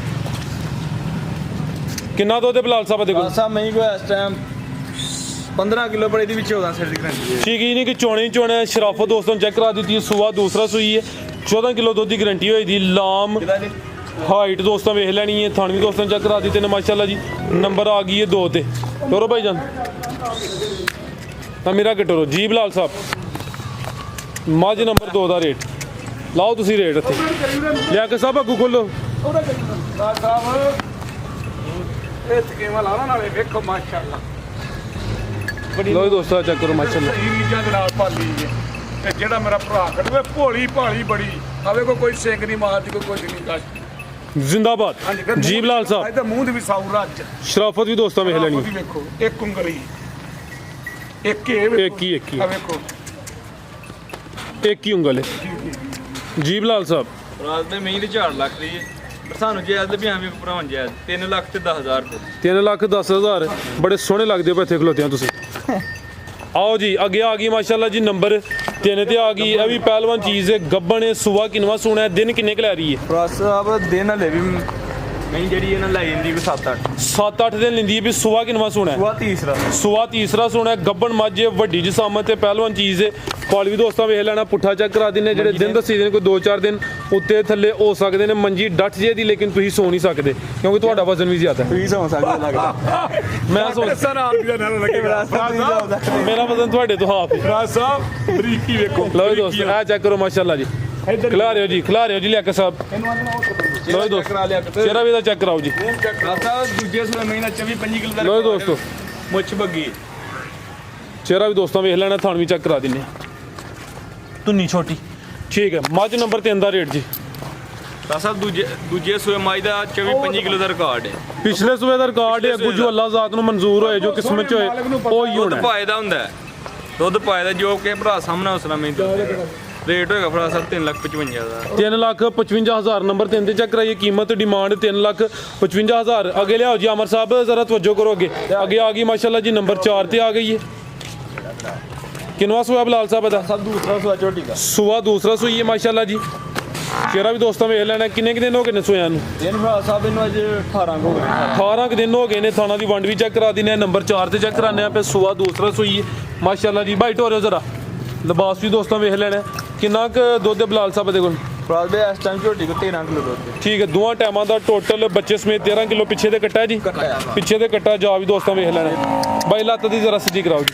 ਕਿੰਨਾ ਦੁੱਧ ਹੈ ਬਲਾਲ ਸਾਹਿਬ ਦੇ ਕੋਲ ਪ੍ਰਾਜ ਸਾਹਿਬ ਮੈਂ ਕੋਈ ਇਸ ਟਾਈਮ 15 ਕਿਲੋ ਬੜੀ ਦੀ ਵੀ 14 ਸਿਰ ਦੀ ਗਰੰਟੀ ਹੈ ਠੀਕ ਹੀ ਨਹੀਂ ਕਿ ਚੋਣੇ ਚੋਣੇ ਸ਼ਰਾਫਤ ਦੋਸਤੋਂ ਚੈੱਕ ਕਰਾ ਦਿੱਤੀ ਹੈ ਸੁਆ ਦੂਸਰਾ ਸੂਈ ਹੈ 14 ਕਿਲੋ ਦੁੱਧ ਦੀ ਗਾਰੰਟੀ ਹੋਈ ਦੀ ਲਾਮ ਕਿਹਦਾ ਜੀ ਹਾਈਟ ਦੋਸਤਾਂ ਵੇਖ ਲੈਣੀ ਹੈ, ਥਣ ਵੀ ਦੋਸਤਾਂ ਚੈੱਕ ਕਰਾ ਦਿੱਤੇ ਨੇ ਮਾਸ਼ਾਅੱਲਾ ਜੀ। ਨੰਬਰ ਆ ਗਈ ਹੈ 2 ਤੇ। ਤੋਰੋ ਭਾਈ ਜਾਨ ਤਾਂ ਮੇਰਾ ਕਟੋਰੋ ਜੀ ਬਲਾਲ ਸਾਹਿਬ, ਮੱਝ ਨੰਬਰ 2 ਦਾ ਰੇਟ ਲਾਓ ਤੁਸੀਂ ਰੇਟ ਇੱਥੇ ਲਿਆ ਕੇ ਸਾਹਿਬ ਅੱਗੂ ਖੋਲੋ। ਸਾਹਿਬ ਇਹ ਸਕੀਮਾਂ ਲਾਣਾ ਨਾਲੇ ਵੇਖੋ ਮਾਸ਼ਾਅੱਲਾ ਲਓ ਜੀ ਦੋਸਤੋ ਚੈੱਕ ਕਰੋ ਮਾਸ਼ਾਅੱਲਾ। ਸਹੀ ਰੀਜਾਂ ਦੇ ਨਾਲ ਪਾਲੀ ਹੈ ਤੇ ਜਿਹੜਾ ਮੇਰਾ ਭਰਾ ਕੱਢਵੇ ਭੋਲੀ ਭਾਲੀ ਬੜੀ ਆਵੇ ਕੋਈ ਸਿੰਘ ਨਹੀਂ ਮਾਰਦੀ ਕੋਈ ਕੁਝ ਨਹੀਂ ਕਾਸ਼ ਜ਼ਿੰਦਾਬਾਦ ਜੀ ਬਲਾਲ ਸਾਹਿਬ। ਇਹਦਾ ਮੂੰਹ ਦੇ ਵੀ ਸਾਊ ਰੱਜ ਸ਼ਰਾਫਤ ਵੀ ਦੋਸਤਾਂ ਵੇਖ ਲੈਣੀ ਉਹਦੀ ਵੇਖੋ ਇੱਕ ਉਂਗਲੀ ਇੱਕ ਇਹ ਵੇਖੋ ਇੱਕ ਹੀ ਆ ਵੇਖੋ ਇੱਕ ਹੀ ਉਂਗਲ ਹੈ ਜੀ ਬਲਾਲ ਸਾਹਿਬ। ਰਾਤ ਦੇ ਮਹੀਂ ਦੀ ਝਾੜ ਲੱਗ ਰਹੀ ਹੈ ਪਰ ਸਾਨੂੰ ਜੇ ਅੱਜ ਵੀ ਐਵੇਂ ਭਰਾਉਣ ਜੇ 3 ਲੱਖ ਤੇ 10,000 ਰੁਪਏ 3,10,000 ਬੜੇ ਸੋਹਣੇ ਲੱਗਦੇ ਹੋ ਇੱਥੇ ਖਲੋਤੇ ਆ ਤੁਸੀਂ। ਆਓ ਜੀ ਅੱਗੇ ਆ ਗਈ ਮਾਸ਼ਾਅੱਲਾ ਜੀ ਨੰਬਰ 3 ਤੇ ਆ ਗਈ। ਇਹ ਵੀ ਪਹਿਲਵਾਨ ਚੀਜ਼ ਹੈ, ਗੱਬਣ ਹੈ, ਸੁਆ ਕਿਨਵਾ ਸੋਹਣਾ ਹੈ। ਦਿਨ ਕਿੰਨੇ ਕੁ ਲੈ ਰਹੀ ਹੈ? ਪ੍ਰਾਸ ਸਾਹਿਬ ਦਿਨ ਹਲੇ ਵੀ ਮਹੀਂ ਜਿਹੜੀ ਇਹਨਾਂ ਲੈ ਜਾਂਦੀ ਵੀ 7-8 7-8 ਦਿਨ ਲੈਂਦੀ ਹੈ ਵੀ ਸੁਆ ਕਿਨਵਾ ਸੋਹਣਾ ਹੈ। ਸੁਆ ਤੀਸਰਾ ਸੁਆ ਤੀਸਰਾ ਸੋਹਣਾ ਹੈ, ਗੱਬਣ ਮੱਝ ਹੈ, ਵੱਡੀ ਜਿਸਾਮਤ ਤੇ ਪਹਿਲਵਾਨ ਚੀਜ਼ ਹੈ। ਕਾਲ ਵੀ ਦੋਸਤਾਂ ਵੇਖ ਲੈਣਾ ਪੁੱਠਾ ਚੈੱਕ ਕਰਾ ਦਿੰਨੇ ਜਿਹੜੇ ਦਿਨ ਦੱਸੀ ਦੇ ਨੇ ਕੋਈ 2-4 ਦਿਨ ਉੱਤੇ ਥੱਲੇ ਹੋ ਸਕਦੇ ਨੇ। ਮੰਜੀ ਡੱਟ ਜੇ ਦੀ ਲੇਕਿਨ ਤੁਸੀਂ ਸੋ ਨਹੀਂ ਸਕਦੇ ਕਿਉਂਕਿ ਤੁਹਾਡਾ ਵਜ਼ਨ ਵੀ ਜ਼ਿਆਦਾ ਹੈ। ਵੀ ਸੌ ਸਕਦਾ ਲੱਗਦਾ ਮੈਂ ਸੋਚ ਸਰ ਆਪ ਦਾ ਨਾਲ ਲੱਗੇਗਾ ਮੇਰਾ ਵਜ਼ਨ ਤੁਹਾਡੇ ਤੋਂ ਹਾਫ ਹੈ। ਰਾਜ ਸਾਹਿਬ ਬਰੀਕੀ ਵੇਖੋ ਲਓ ਜੀ ਦੋਸਤੋ ਇਹ ਚੈੱਕ ਕਰੋ ਮਾਸ਼ਾਅੱਲਾ ਜੀ। ਖਿਲਾ ਰਹੇ ਹੋ ਜੀ ਲਿਆ ਕੇ ਸਾਹਿਬ। ਲਓ ਜੀ ਦੋਸਤੋ ਕਰਾ ਲਿਆ ਕਿਤੇ ਚਿਹਰਾ ਵੀ ਇਹਦਾ ਚੈੱਕ ਕਰਾਓ ਜੀ। ਪ੍ਰਾਸ ਸਾਹਿਬ ਦੂਜੇ ਸੂਏ ਮਹੀਨਾ 24-25 ਕਿਲੋ ਦਾ ਲਓ ਜੀ ਦੋਸਤੋ ਮੁੱਛ ਬੱਗੀ ਚਿਹਰਾ ਵੀ ਦੋਸਤਾਂ ਵੇਖ ਲੈਣਾ, ਥਣ ਵੀ ਚੈੱਕ ਕਰਾ ਦਿੰਨੇ ਧੁੰਨੀ ਛੋਟੀ ਠੀਕ ਹੈ। ਮੱਝ ਨੰਬਰ 3 ਦਾ ਰੇਟ ਜੀ ਪ੍ਰਾਸ ਸਾਹਿਬ ਦੂਜੇ ਸੂਏ ਮਾਈ ਦਾ 24-25 ਕਿਲੋ ਦਾ ਰਿਕਾਰਡ ਹੈ। ਪਿਛਲੇ ਸੂਬੇ ਦਾ ਰਿਕਾਰਡ ਹੈ। ਅੱਗੂ ਜੋ ਅੱਲਾਹ ਜ਼ਾਤ ਨੂੰ ਮਨਜ਼ੂਰ ਹੋਏ ਜੋ ਕਿਸਮਤ ਚ ਹੋਏ ਉਹ ਹੀ ਦੁੱਧ ਹੋਣਾ ਹੈ। ਪਾਏ ਦਾ ਹੁੰਦਾ ਹੈ, ਦੁੱਧ ਪਾਏ ਦਾ ਜੋ ਕਿ ਭਰਾ ਸਾਹਮਣੇ ਉਸਲਾ ਮੈਨੂੰ ਰੇਟ ਹੋਏਗਾ ਭਰਾ ਸਾਹਿਬ 3,55,000 ਦਾ 3,55,000 ਨੰਬਰ 3 ਤੇ ਚੈੱਕ ਕਰਾਈਏ। ਕੀਮਤ ਡਿਮਾਂਡ 3,55,000। ਅੱਗੇ ਲਿਆਓ ਜੀ ਅਮਰ ਸਾਹਿਬ ਜ਼ਰਾ ਤਵੱਜੋ ਕਰੋ ਅੱਗੇ ਅੱਗੇ ਆ ਗਈ ਮਾਸ਼ਾਅੱਲਾ ਜੀ ਨੰਬਰ 4 ਤੇ ਆ ਗਈ ਹੈ। ਕਿਨਵਾ ਸੂਆ ਬਲਾਲ ਸਾਹਿਬ ਦਾ? ਸਭ ਦੂਸਰਾ ਸੂਆ ਝੋਟੀ ਦਾ ਸੂਆ ਦੂਸਰਾ ਸੂਈ ਹੈ ਮਾਸ਼ਾਅੱਲਾ ਜੀ। ਚਿਹਰਾ ਵੀ ਦੋਸਤਾਂ ਵੇਖ ਲੈਣਾ। ਕਿੰਨੇ ਦਿਨ ਹੋ ਗਏ ਨੇ ਸੋਇਆਂ ਨੂੰ? ਦਿਨ ਭਰਾ ਸਾਹਿਬ ਇਹਨੂੰ ਅੱਜ 18 ਹੋ ਗਏ 18 ਕੁ ਦਿਨ ਹੋ ਗਏ ਨੇ। ਥਾਣਾ ਦੀ ਵੰਡ ਵੀ ਚੈੱਕ ਕਰਾ ਦਿੰਦੇ ਆ। ਨੰਬਰ 4 ਤੇ ਚੈੱਕ ਕਰਾਉਂਦੇ ਆ ਪੇ ਸੂਆ ਦੂਸਰਾ ਸੂਈ ਹੈ ਮਾਸ਼ਾਅੱਲਾ ਜੀ। ਬਾਈਟ ਹੋ ਰਿਹਾ ਜ਼ਰਾ ਲਿਬਾਸ ਵੀ ਦੋਸਤਾਂ ਵੇਖ ਲੈਣਾ। ਕਿੰਨਾ ਕੁ ਦੁੱਧ ਹੈ ਬਲਾਲ ਸਾਹਿਬ ਦੇ ਕੋਲ? ਭਰਾ ਦੇ ਇਸ ਟਾਈਮ ਝੋਟੀ ਕੋ 13 ਕਿਲੋ ਦੁੱਧ ਠੀਕ ਹੈ ਦੋਵਾਂ ਟਾਈਮਾਂ ਦਾ ਟੋਟਲ ਬੱਚੇ ਸਮੇਤ 13 ਕਿਲੋ ਪਿੱਛੇ ਦੇ ਕੱਟਾ ਜੀ। ਪਿੱਛੇ ਦੇ ਕੱਟਾ ਜਾ ਵੀ ਦੋਸਤਾਂ ਵੇਖ ਲੈਣਾ। ਬਾਈ ਲੱਤ ਦੀ ਜ਼ਰਾ ਸਿੱਧੀ ਕਰਾਓ ਜੀ।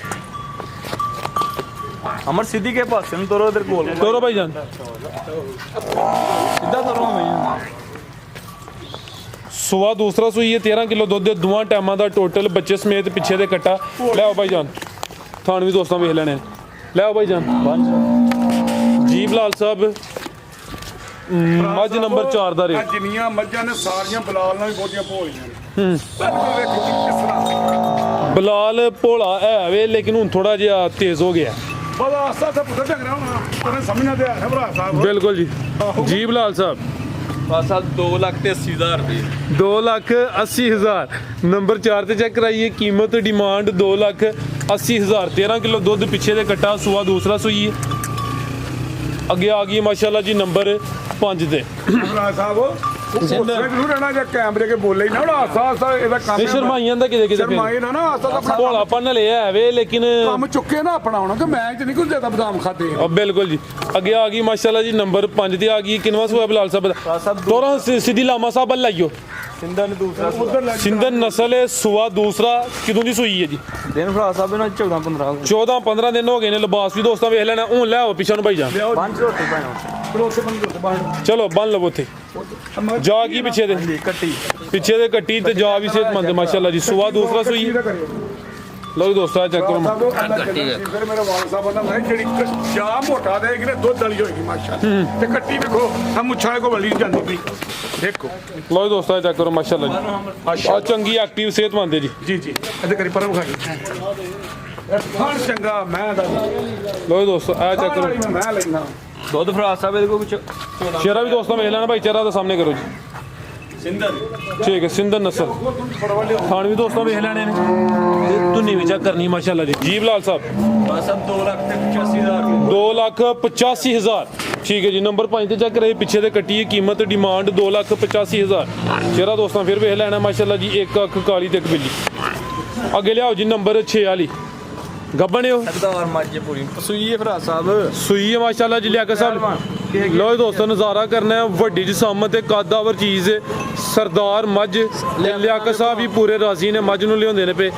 ਅਮਰ ਸਿੱਧੀ ਕੇ ਪਾਸੇ ਨੂੰ ਤੋਰੋ ਇਧਰ ਕੋਲ ਤੋਰੋ ਭਾਈ ਜਾਨ ਸਿੱਧਾ ਤੋਰੋ ਮੈਂ ਸੂਆ ਦੂਸਰਾ ਸੂਈ ਹੈ 13 ਕਿਲੋ ਦੁੱਧ ਦੇ ਦੋਵਾਂ ਟਾਈਮਾਂ ਦਾ ਟੋਟਲ ਬੱਚੇ ਸਮੇਤ ਪਿੱਛੇ ਦੇ ਕੱਟਾ। ਲੈ ਆਓ ਭਾਈ ਜਾਨ ਥਾਣ ਵੀ ਦੋਸਤਾਂ ਵੇਖ ਲੈਣੇ। ਲੈ ਆਓ ਭਾਈ ਜਾਨ ਜੀ ਬਲਾਲ ਸਾਹਿਬ। ਮੱਝ ਨੰਬਰ 4 ਦਾ ਰੇਟ ਜਿੰਨੀਆਂ ਮੱਝਾਂ ਨੇ ਸਾਰੀਆਂ ਬਲਾਲ ਨਾਲ ਵੀ ਬਹੁਤੀਆਂ ਭੋਲੀਆਂ ਨੇ ਵੇਖੋ ਕਿਸ ਤਰ੍ਹਾਂ ਬਲਾਲ ਭੋਲਾ ਹੈ ਵੇ ਲੇਕਿਨ ਹੁਣ ਥੋੜਾ ਜਿਹਾ ਤੇਜ਼ ਹੋ ਗਿਆ। ਬੜਾ ਆਸਾ ਤਾਂ ਪੁੱਤ ਢੰਗ ਰਿਹਾ ਹੋਣਾ ਤੈਨੂੰ ਸਮਝਣਾ ਤੇ ਹੈ ਭਰਾ ਸਾਹਿਬ। ਬਿਲਕੁਲ ਜੀ ਜੀ ਬਲਾਲ ਸਾਹਿਬ। ਭਰਾ ਸਾਹਿਬ 2,80,000 ਰੁਪਏ 2,80,000 ਨੰਬਰ 4 ਤੇ ਚੈੱਕ ਕਰਾਈਏ। ਕੀਮਤ ਡਿਮਾਂਡ 2,80,000 13 ਕਿਲੋ ਦੁੱਧ ਪਿੱਛੇ ਦੇ ਕੱਟਾ। ਸੂਆ ਦੂਸਰਾ ਸੂਈ ਹੈ। ਅੱਗੇ ਆ ਗਈ ਮਾਸ਼ਾਅੱਲਾ ਜੀ ਨੰਬਰ 5 ਤੇ ਭਰਾ ਸਾਹਿਬ ਉਹ ਜ਼ਰੂਰ ਰਹਿਣਾ ਜੇ ਕੈਮਰੇ ਕੇ ਬੋਲੇ ਹੀ ਨਾ ਹੁਣ ਆਸਾ ਇਹਦਾ ਕੰਮ ਇਹ ਸ਼ਰਮਾਈਆਂ ਦਾ ਕਿਤੇ ਸ਼ਰਮਾਈ ਨਾ ਆਸਾ ਤਾਂ ਆਪਣਾ ਭੋਲਾਪਨ ਲਿਆ ਹੈ ਵੇ ਲੇਕਿਨ ਕੰਮ ਚੁੱਕੇ ਨਾ ਆਪਣਾ ਹੁਣ ਕਿ ਮੈਂ ਚ ਨਹੀਂ ਕੁਝ ਜ਼ਿਆਦਾ ਬਦਾਮ ਖਾਦੇ ਬਿਲਕੁਲ ਜੀ। ਅੱਗੇ ਆ ਗਈ ਮਾਸ਼ਾਅੱਲਾ ਜੀ ਨੰਬਰ 5 ਤੇ ਆ ਗਈ। ਕਿਨਵਾ ਸੂਆ ਬਲਾਲ ਸਾਹਿਬ ਦਾ? ਤੋਰਾ ਸਿੱਧੀ ਲਾਮਾ ਸਾਹਿਬ ਵੱਲ ਲਾਈਓ। ਸਿੰਧਨ ਦੂਸਰਾ ਸੂਆ ਸਿੰਧਨ ਨਸਲ ਹੈ। ਸੂਆ ਦੂਸਰਾ ਕਿਦੋਂ ਦੀ ਸੂਈ ਹੈ ਜੀ? ਦਿਨ ਭਰਾ ਸਾਹਿਬ ਇਹਨਾਂ 14-15 14-15 ਦਿਨ ਹੋ ਗਏ ਨੇ। ਲਿਬਾਸ ਵੀ ਦੋਸਤਾਂ ਵੇਖ ਲੈਣਾ। ਹੁਣ ਲੈ ਆਓ ਪਿੱਛਾ ਨੂੰ ਭਾਈ ਜਾਨ। ਪੰਜ ਰੋਟੀ ਪਾਣਾ ਚਲੋ ਬੰਨ ਲਵੋ ਉੱਥੇ ਜਾ ਕੀ ਪਿੱਛੇ ਦੇ ਕੱਟੀ ਪਿੱਛੇ ਦੇ ਕੱਟੀ ਤੇ ਜਾ ਵੀ ਸਿਹਤਮੰਦ ਹੈ ਮਾਸ਼ਾਅੱਲਾ ਜੀ। ਸੂਆ ਦੂਸਰਾ ਸੂਈ ਲਓ ਦੋਸਤਾਂ ਚੈੱਕ ਕਰੋ। ਫਿਰ ਮੇਰੇ ਵਾਲ ਸਾਹਿਬ ਕਹਿੰਦਾ ਮੈਂ ਜਿਹੜੀ ਚਾਹ ਮੋਟਾ ਦੇ ਕਿ ਦੁੱਧ ਵਾਲੀ ਹੋਏਗੀ ਮਾਸ਼ਾਅੱਲਾ ਤੇ ਕੱਟੀ ਵੇਖੋ ਆ ਮੁੱਛਾਂ ਕੋ ਵਲੀ ਜਾਂਦੀ ਪਈ ਦੇਖੋ। ਲਓ ਦੋਸਤਾਂ ਚੈੱਕ ਕਰੋ ਮਾਸ਼ਾਅੱਲਾ ਜੀ। ਆ ਚੰਗੀ ਐਕਟਿਵ ਸਿਹਤਮੰਦ ਹੈ ਜੀ। ਜੀ ਜੀ ਇਹਦੇ ਕਰੀ ਪਰਮ ਖਾਈ ਫਣ ਚੰਗਾ ਮੈਂ ਦਾ ਲਓ ਦੋਸਤੋ ਆ ਚੈੱਕ ਕਰੋ। ਮੈਂ ਲੈਣਾ ਦੁੱਧ ਭਰਾ ਸਾਹਿਬ ਇਹਦੇ ਕੋਲ ਕੁਛ ਚਿਹਰਾ ਵੀ ਦੋਸਤਾਂ ਵੇਖ ਲੈਣਾ ਭਾਈ। ਚਿਹਰਾ ਦਾ ਸਾਹਮਣੇ ਕਰੋ ਜੀ। ਸਿੰਧਨ ਠੀਕ ਹੈ ਸਿੰਧਨ ਨਸਲ। ਖਾਣ ਵੀ ਦੋਸਤਾਂ ਵੇਖ ਲੈਣੇ ਨੇ ਤੇ ਧੁੰਨੀ ਵੀ ਚੈੱਕ ਕਰਨੀ ਮਾਸ਼ਾਅੱਲਾ ਜੀ। ਜੀ ਬਲਾਲ ਸਾਹਿਬ ਭਰਾ ਸਾਹਿਬ 2,85,000 2,85,000 ਠੀਕ ਹੈ ਜੀ। ਨੰਬਰ 5 ਤੇ ਚੈੱਕ ਕਰਾਈ ਪਿੱਛੇ ਦੇ ਕੱਟੀ ਹੈ। ਕੀਮਤ ਡਿਮਾਂਡ 2,85,000। ਚਿਹਰਾ ਦੋਸਤਾਂ ਫਿਰ ਵੇਖ ਲੈਣਾ ਮਾਸ਼ਾਅੱਲਾ ਜੀ। ਇੱਕ ਅੱਖ ਕਾਲੀ ਤੇ ਇੱਕ ਬਿੱਲੀ। ਅੱਗੇ ਲਿਆਓ ਜੀ ਨੰਬਰ 6 ਵਾਲੀ ਗੱਬਣੇ ਹੋ ਸਰਦਾਰ ਮੱਝ ਪੂਰੀ ਸੂਈ ਹੈ ਭਰਾ ਸਾਹਿਬ। ਸੂਈ ਹੈ ਮਾਸ਼ਾਅੱਲਾ ਜੀ। ਲਿਆ ਕੇ ਸਾਹਿਬ ਲੋ ਦੋਸਤੋ ਨਜ਼ਾਰਾ ਕਰਨਾ ਹੈ ਵੱਡੀ ਜਿਸਾਮਤ ਤੇ ਕਾਦਾਵਰ ਚੀਜ਼ ਹੈ। ਸਰਦਾਰ ਮੱਝ ਲਿਆਕਤ ਸਾਹਿਬ ਵੀ ਪੂਰੇ ਰਾਜ਼ੀ ਨੇ ਮੱਝ ਨੂੰ ਲਿਆਉਂਦੇ ਨੇ ਪਏ।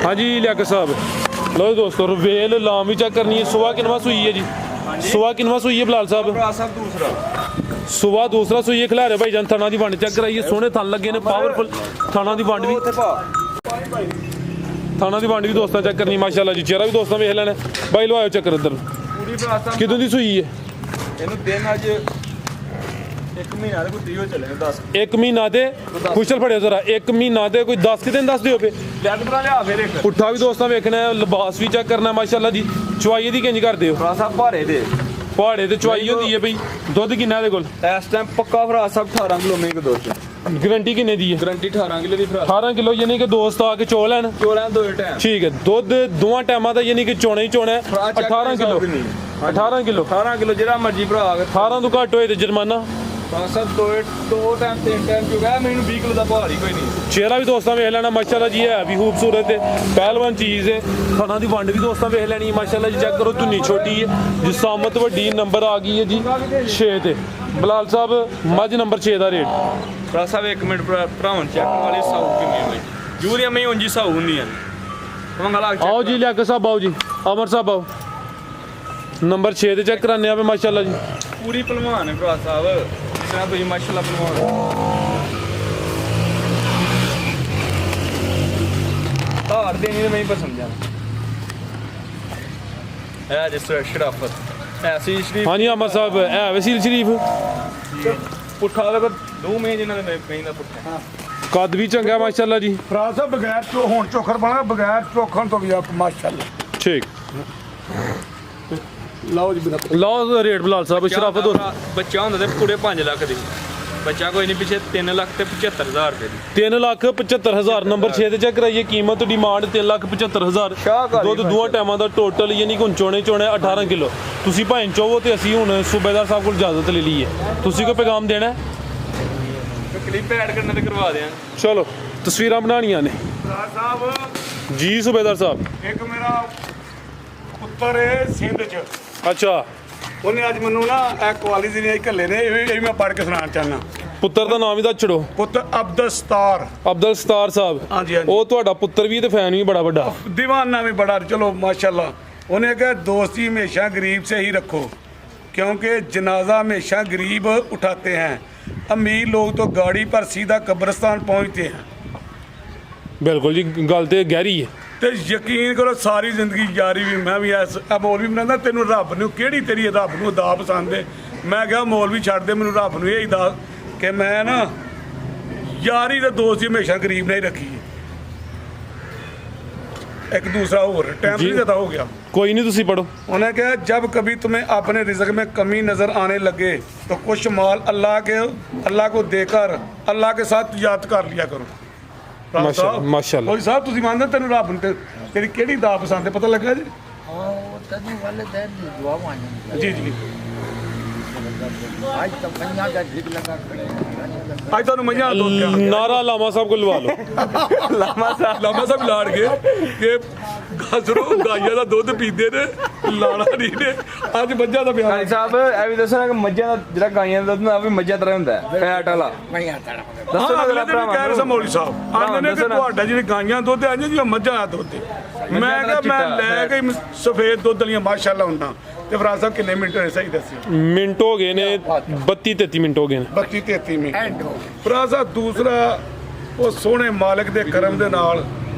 ਹਾਂਜੀ ਲਿਆਕਤ ਸਾਹਿਬ ਲੋ ਦੋਸਤੋ ਰਵੇਲ ਲਾਮ ਵੀ ਚੈੱਕ ਕਰਨੀ ਹੈ। ਸੁਆ ਕਿਨਵਾ ਸੂਈ ਹੈ ਜੀ? ਸੁਆ ਕਿਨਵਾ ਸੂਈ ਹੈ ਬਲਾਲ ਸਾਹਿਬ? ਭਰਾ ਸਾਹਿਬ ਦੂਸਰਾ ਸੁਆ ਦੂਸਰਾ ਸੂਈ ਹੈ। ਖਿਲਾਰੇ ਭਾਈ ਜਾਨ ਥਣਾ ਦੀ ਵੰਡ ਚੈੱਕ ਕਰਾਈਏ। ਸੋਹਣੇ ਥਣ ਲੱਗੇ ਨੇ ਪਾਵਰਫੁਲ ਥਣਾ ਦੀ ਵੰਡ ਵੀ। ਥਾਣਾ ਦੀ ਵੰਡ ਵੀ ਦੋਸਤਾਂ ਚੈੱਕ ਕਰਨੀ ਮਾਸ਼ਾਅੱਲਾ ਜੀ। ਚਿਹਰਾ ਵੀ ਦੋਸਤਾਂ ਵੇਖ ਲੈਣਾ ਬਾਈ। ਲੋ ਆਇਓ ਚੱਕਰ ਇੱਧਰ। ਪੂਰੀ ਭਰਾ ਸਾਹਿਬ ਕਿਦੋਂ ਦੀ ਸੂਈ ਹੈ? ਇਹਨੂੰ ਦਿਨ ਅੱਜ 1 ਮਹੀਨਾ ਦੇ ਕੋਈ 30 ਚੱਲੇ 10 1 ਮਹੀਨਾ ਦੇ ਕੁਸ਼ਲ ਫੜਿਓ ਜ਼ਰਾ। 1 ਮਹੀਨਾ ਦੇ ਕੋਈ 10 ਦਿਨ ਦੱਸ ਦਿਓ ਪੇ। ਲੈਗ ਭਰਾ ਲਿਆ ਫਿਰ ਇੱਕ ਪੁੱਠਾ ਵੀ ਦੋਸਤਾਂ ਵੇਖਣਾ ਹੈ, ਲਿਬਾਸ ਵੀ ਚੈੱਕ ਕਰਨਾ ਮਾਸ਼ਾਅੱਲਾ ਜੀ। ਚੁਆਈ ਦੀ ਕਿੰਜ ਕਰਦੇ ਹੋ? ਭਰਾ ਸਾਹਿਬ ਭਾਰੇ ਦੇ ਪਹਾੜੇ ਤੇ ਚੁਆਈ ਹੁੰਦੀ ਹੈ ਬਈ। ਦੁੱਧ ਕਿੰਨਾ ਇਹਦੇ ਕੋਲ ਇਸ ਟਾਈਮ ਪੱਕਾ ਭਰਾ ਸਾਹਿਬ 18 ਕਿਲੋ ਮਿਲਕ ਦੁੱਧ ਗਰੰਟੀ ਕਿੰਨੇ ਦੀ ਹੈ? ਗਰੰਟੀ 18 ਕਿਲੋ ਦੀ ਭਰਾ 18 ਕਿਲੋ ਯਾਨੀ ਕਿ ਦੋਸਤ ਆ ਕੇ ਚੋ ਲੈਣ। ਚੋਲਾਂ ਦੋ ਟਾਈਮ ਠੀਕ ਹੈ ਦੁੱਧ ਦੋਵਾਂ ਟਾਈਮਾਂ ਦਾ ਯਾਨੀ ਕਿ ਚੋਣਾ ਹੀ ਚੋਣਾ ਹੈ। 18 ਕਿਲੋ 18 ਕਿਲੋ 18 ਕਿਲੋ ਜਿਹੜਾ ਮਰਜੀ ਭਰਾ ਆ ਕੇ 18 ਤੋਂ ਘੱਟ ਹੋਏ ਤੇ ਜੁਰਮਾਨਾ। ਭਰਾ ਸਾਹਿਬ ਦੋ ਟਾਈਮ 3 ਟਾਈਮ ਚੁਗਾ ਮੈਨੂੰ 20 ਕਿਲੋ ਦਾ ਭਾਰ ਹੀ ਕੋਈ ਨਹੀਂ। ਚਿਹਰਾ ਵੀ ਦੋਸਤਾਂ ਵੇਖ ਲੈਣਾ ਮਾਸ਼ਾਅੱਲਾ ਜੀ। ਹੈ ਵੀ ਖੂਬਸੂਰਤ ਹੈ ਪਹਿਲਵਾਨ ਚੀਜ਼ ਹੈ। ਥਣਾ ਦੀ ਵੰਡ ਵੀ ਦੋਸਤਾਂ ਵੇਖ ਲੈਣੀ ਮਾਸ਼ਾਅੱਲਾ ਜੀ। ਚੈੱਕ ਕਰੋ ਧੁੰਨੀ ਛੋਟੀ ਹੈ ਜਿਸਾਮਤ ਵੱਡੀ। ਨੰਬਰ ਆ ਗਈ ਹੈ ਜੀ 6 ਤੇ। ਬਲਾਲ ਸਾਹਿਬ ਮੱਝ ਨੰਬਰ 6 ਦਾ ਰੇਟ? ਭਰਾ ਸਾਹਿਬ 1 ਮਿੰਟ ਭਰਾਵਾਂ ਚੈੱਕ ਵਾਲੇ ਸਾਊ ਕਿੰਨੀ ਹੈ ਬਾਈ? ਯੂਰੀਆ ਮੈਂ ਉਂਜੀ ਸਾਊ ਹੁੰਦੀਆਂ ਨੇ ਮੰਗਲਾ ਆਓ ਜੀ ਲਿਆਕਤ ਸਾਹਿਬ ਆਓ ਜੀ। ਅਮਰ ਸਾਹਿਬ ਆਓ। ਨੰਬਰ 6 ਤੇ ਚੈੱਕ ਕਰਾਨੇ ਆ ਵੇ ਮਾਸ਼ਾਅੱਲਾ ਜੀ। ਪੂਰੀ ਪਹਿਲਵਾਨ ਹੈ ਭਰਾ ਸਾਹਿਬ ਜਿਸ ਤਰ੍ਹਾਂ ਤੁਸੀਂ ਮਾਸ਼ਾਅੱਲਾ ਪਹਿਲਵਾਨ ਧਾਰ ਦੇਣੀ ਤੇ ਮੈਂ ਹੀ ਪਸੰਦ ਜਾਣਾ ਹੈ ਜਿਸ ਤਰ੍ਹਾਂ ਸ਼ਰਾਫਤ ਐਸੀ ਸ਼ਰੀਫ ਹਾਂਜੀ ਅਮਰ ਸਾਹਿਬ ਹੈ ਵਸੀਲ ਸ਼ਰੀਫ। ਪੁੱਠਾ ਦਾ 2 ਮਹੀਨੇ ਜਿਨ੍ਹਾਂ ਦੇ ਮੈਂ ਦਾ ਪੁੱਠਾ ਕੱਦ ਵੀ ਚੰਗਾ ਮਾਸ਼ਾਅੱਲਾ ਜੀ। ਭਰਾ ਸਾਹਿਬ ਬਗੈਰ ਚੋ ਹੁਣ ਚੋਖਰ ਬਣਾ ਬਗੈਰ ਚੋਖਣ ਤੋਂ ਵੀ ਆ ਮਾਸ਼ਾਅੱਲਾ। ਠੀਕ ਲਓ ਜੀ ਬਿਨਾ ਲਓ ਰੇਟ ਬਲਾਲ ਸਾਹਿਬ ਸ਼ਰਾਫਤ ਹੋਰ। ਬੱਚਾ ਹੁੰਦਾ ਤੇ ਪੂਰੇ 5 ਲੱਖ ਦੀ ਬੱਚਾ ਕੋਈ ਨਹੀਂ ਪਿੱਛੇ 3 ਲੱਖ ਤੇ 75,000 ਰੁਪਏ ਦੀ 3,75,000 ਨੰਬਰ 6 ਤੇ ਚੈੱਕ ਕਰਾਈਏ। ਕੀਮਤ ਡਿਮਾਂਡ 3,75,000। ਸ਼ਾਹਕਾਰੀ ਦੁੱਧ ਦੋਵਾਂ ਟਾਈਮਾਂ ਦਾ ਟੋਟਲ ਯਾਨੀ ਕਿ ਹੁਣ ਚੋਣੇ 18 ਕਿਲੋ। ਤੁਸੀਂ ਭਾਵੇਂ ਚਾਹੋ ਤੇ ਅਸੀਂ ਹੁਣ ਸੂਬੇਦਾਰ ਸਾਹਿਬ ਕੋਲ ਇਜਾਜ਼ਤ ਲੈ ਲਈਏ। ਤੁਸੀਂ ਕੋਈ ਪੈਗਾਮ ਦੇਣਾ ਹੈ? ਕਲਿੱਪ ਐਡ ਕਰਨੇ ਤੇ ਕਰਵਾ ਦਿਆਂ। ਚਲੋ ਤਸਵੀਰਾਂ ਬਣਾਉਣੀਆਂ ਨੇ ਭਰਾ ਸਾਹਿਬ ਜੀ ਸੂਬੇਦਾਰ ਸਾਹਿਬ। ਇੱਕ ਮੇਰਾ ਪੁੱਤਰ ਹੈ ਸਿੰਧ ਚ। ਅੱਛਾ ਉਹਨੇ ਅੱਜ ਮੈਨੂੰ ਨਾ ਇਹ ਕੁਆਲਿਟੀ ਦੇ ਘੱਲੇ ਨੇ ਇਹ ਵੀ ਮੈਂ ਪੜ੍ਹ ਕੇ ਸੁਣਾਉਣਾ ਚਾਹੁੰਦਾ। ਪੁੱਤਰ ਦਾ ਨਾਮ ਵੀ ਦੱਸ ਛੜੋ। ਪੁੱਤਰ ਅਬਦੁਲ ਸਤਾਰ। ਅਬਦੁਲ ਸਤਾਰ ਸਾਹਿਬ। ਹਾਂਜੀ ਹਾਂਜੀ ਉਹ ਤੁਹਾਡਾ ਪੁੱਤਰ ਵੀ ਤੇ ਫੈਨ ਵੀ ਬੜਾ ਵੱਡਾ। दीवाना भी बड़ा चलो माशाल्लाह। उन्हें कहा दोस्ती हमेशा गरीब से ही रखो क्योंकि जनाजा हमेशा गरीब उठाते हैं। अमीर लोग तो गाड़ी पर सीधा कब्रिस्तान पहुंचते हैं। ਬਿਲਕੁਲ ਜੀ ਗੱਲ ਤੇ ਗਹਿਰੀ ਹੈ। ਤੇ ਯਕੀਨ ਕਰੋ ਸਾਰੀ ਜ਼ਿੰਦਗੀ ਯਾਰੀ ਵੀ ਮੈਂ ਵੀ ਐਸ ਮੌਲਵੀ ਬਣਾਉਂਦਾ ਤੈਨੂੰ ਰੱਬ ਨੂੰ ਕਿਹੜੀ ਤੇਰੀ ਰੱਬ ਨੂੰ ਅਦਾ ਪਸੰਦ ਹੈ। ਮੈਂ ਕਿਹਾ ਮੌਲਵੀ ਛੱਡ ਦੇ ਮੈਨੂੰ ਰੱਬ ਨੂੰ ਇਹ ਦੱਸ ਕਿ ਮੈਂ ਨਾ ਯਾਰੀ ਤੇ ਦੋਸਤੀ ਹਮੇਸ਼ਾ ਗਰੀਬ ਨੇ ਹੀ ਰੱਖੀ ਹੈ। एक दूसरा और टाइम जी। नहीं ज़्यादा हो गया। कोई नहीं तुसी पढ़ो। उन्हें कहा जब कभी तुम्हें अपने रिज़्क़ में कमी नज़र आने लगे तो कुछ माल अल्लाह को देकर अल्लाह के साथ याद कर लिया करो। माशाअल्लाह। कोई साहब तुसी मानते तेन रब ने तेरी केड़ी दा पसंद है पता लगा जी? तनु वाले दिन की दुआ मांगेंगे। जी जी आज तो कन्या का ठीक लगा खड़े हैं। आज तुहानू मज़ा दो क्या नारा लामा साहब को लवा लो। लामा साहब लाड़ के कि गाजरो गाइया ਦਾ ਦੁੱਧ ਪੀਂਦੇ ਨੇ ਲਾਣਾ ਨਹੀਂ ਨੇ ਅੱਜ ਮੱਝਾਂ ਦਾ ਕਾਲੀ ਸਾਹਿਬ ਇਹ ਵੀ ਦੱਸੋ ਨਾ ਕਿ ਮੱਝਾਂ ਦਾ ਜਿਹੜਾ ਗਾਈਆਂ ਦਾ ਦੁੱਧ ਨਾ ਉਹ ਵੀ ਮੱਝਾਂ ਤਰ੍ਹਾਂ ਹੁੰਦਾ ਹੈ ਫੈਟ ਵਾਲਾ नहीं आता ना। ਦੱਸੋ ਨਾ ਅਗਲੇ ਅਗਲਾ ਦਿਨ ਵੀ ਕਹਿ ਰਹੇ ਸੀ ਮੌਲੀ ਸਾਹਿਬ ਆਂਦੇ ਨੇ ਕਿ ਤੁਹਾਡਾ ਜਿਹੜੀ ਗਾਈਆਂ ਦੁੱਧ ਹੈ ਜਿਵੇਂ ਮੱਝਾਂ ਦਾ ਦੁੱਧ ਹੈ। ਮੈਂ ਕਿਹਾ ਮੈਂ ਲੈ ਕੇ ਸਫੇਦ ਦੁੱਧ ਵਾਲੀਆਂ ਮਾਸ਼ਾਅੱਲਾ ਹੁੰਦਾ ਤੇ ਫਰਾਜ਼ ਸਾਹਿਬ ਕਿੰਨੇ ਮਿੰਟ ਹੋਏ ਸਹੀ ਦੱਸਿਓ। ਮਿੰਟ ਹੋ ਗਏ ਨੇ 32-33 ਮਿੰਟ ਹੋ ਗਏ ਨੇ। 32-33 ਮਿੰਟ ਫਰਾਜ਼ ਸਾਹਿਬ ਦੂਸਰਾ ਉਹ ਸੋਹਣੇ ਮਾਲਕ ਦੇ ਕਰਮ ਦੇ ਨਾਲ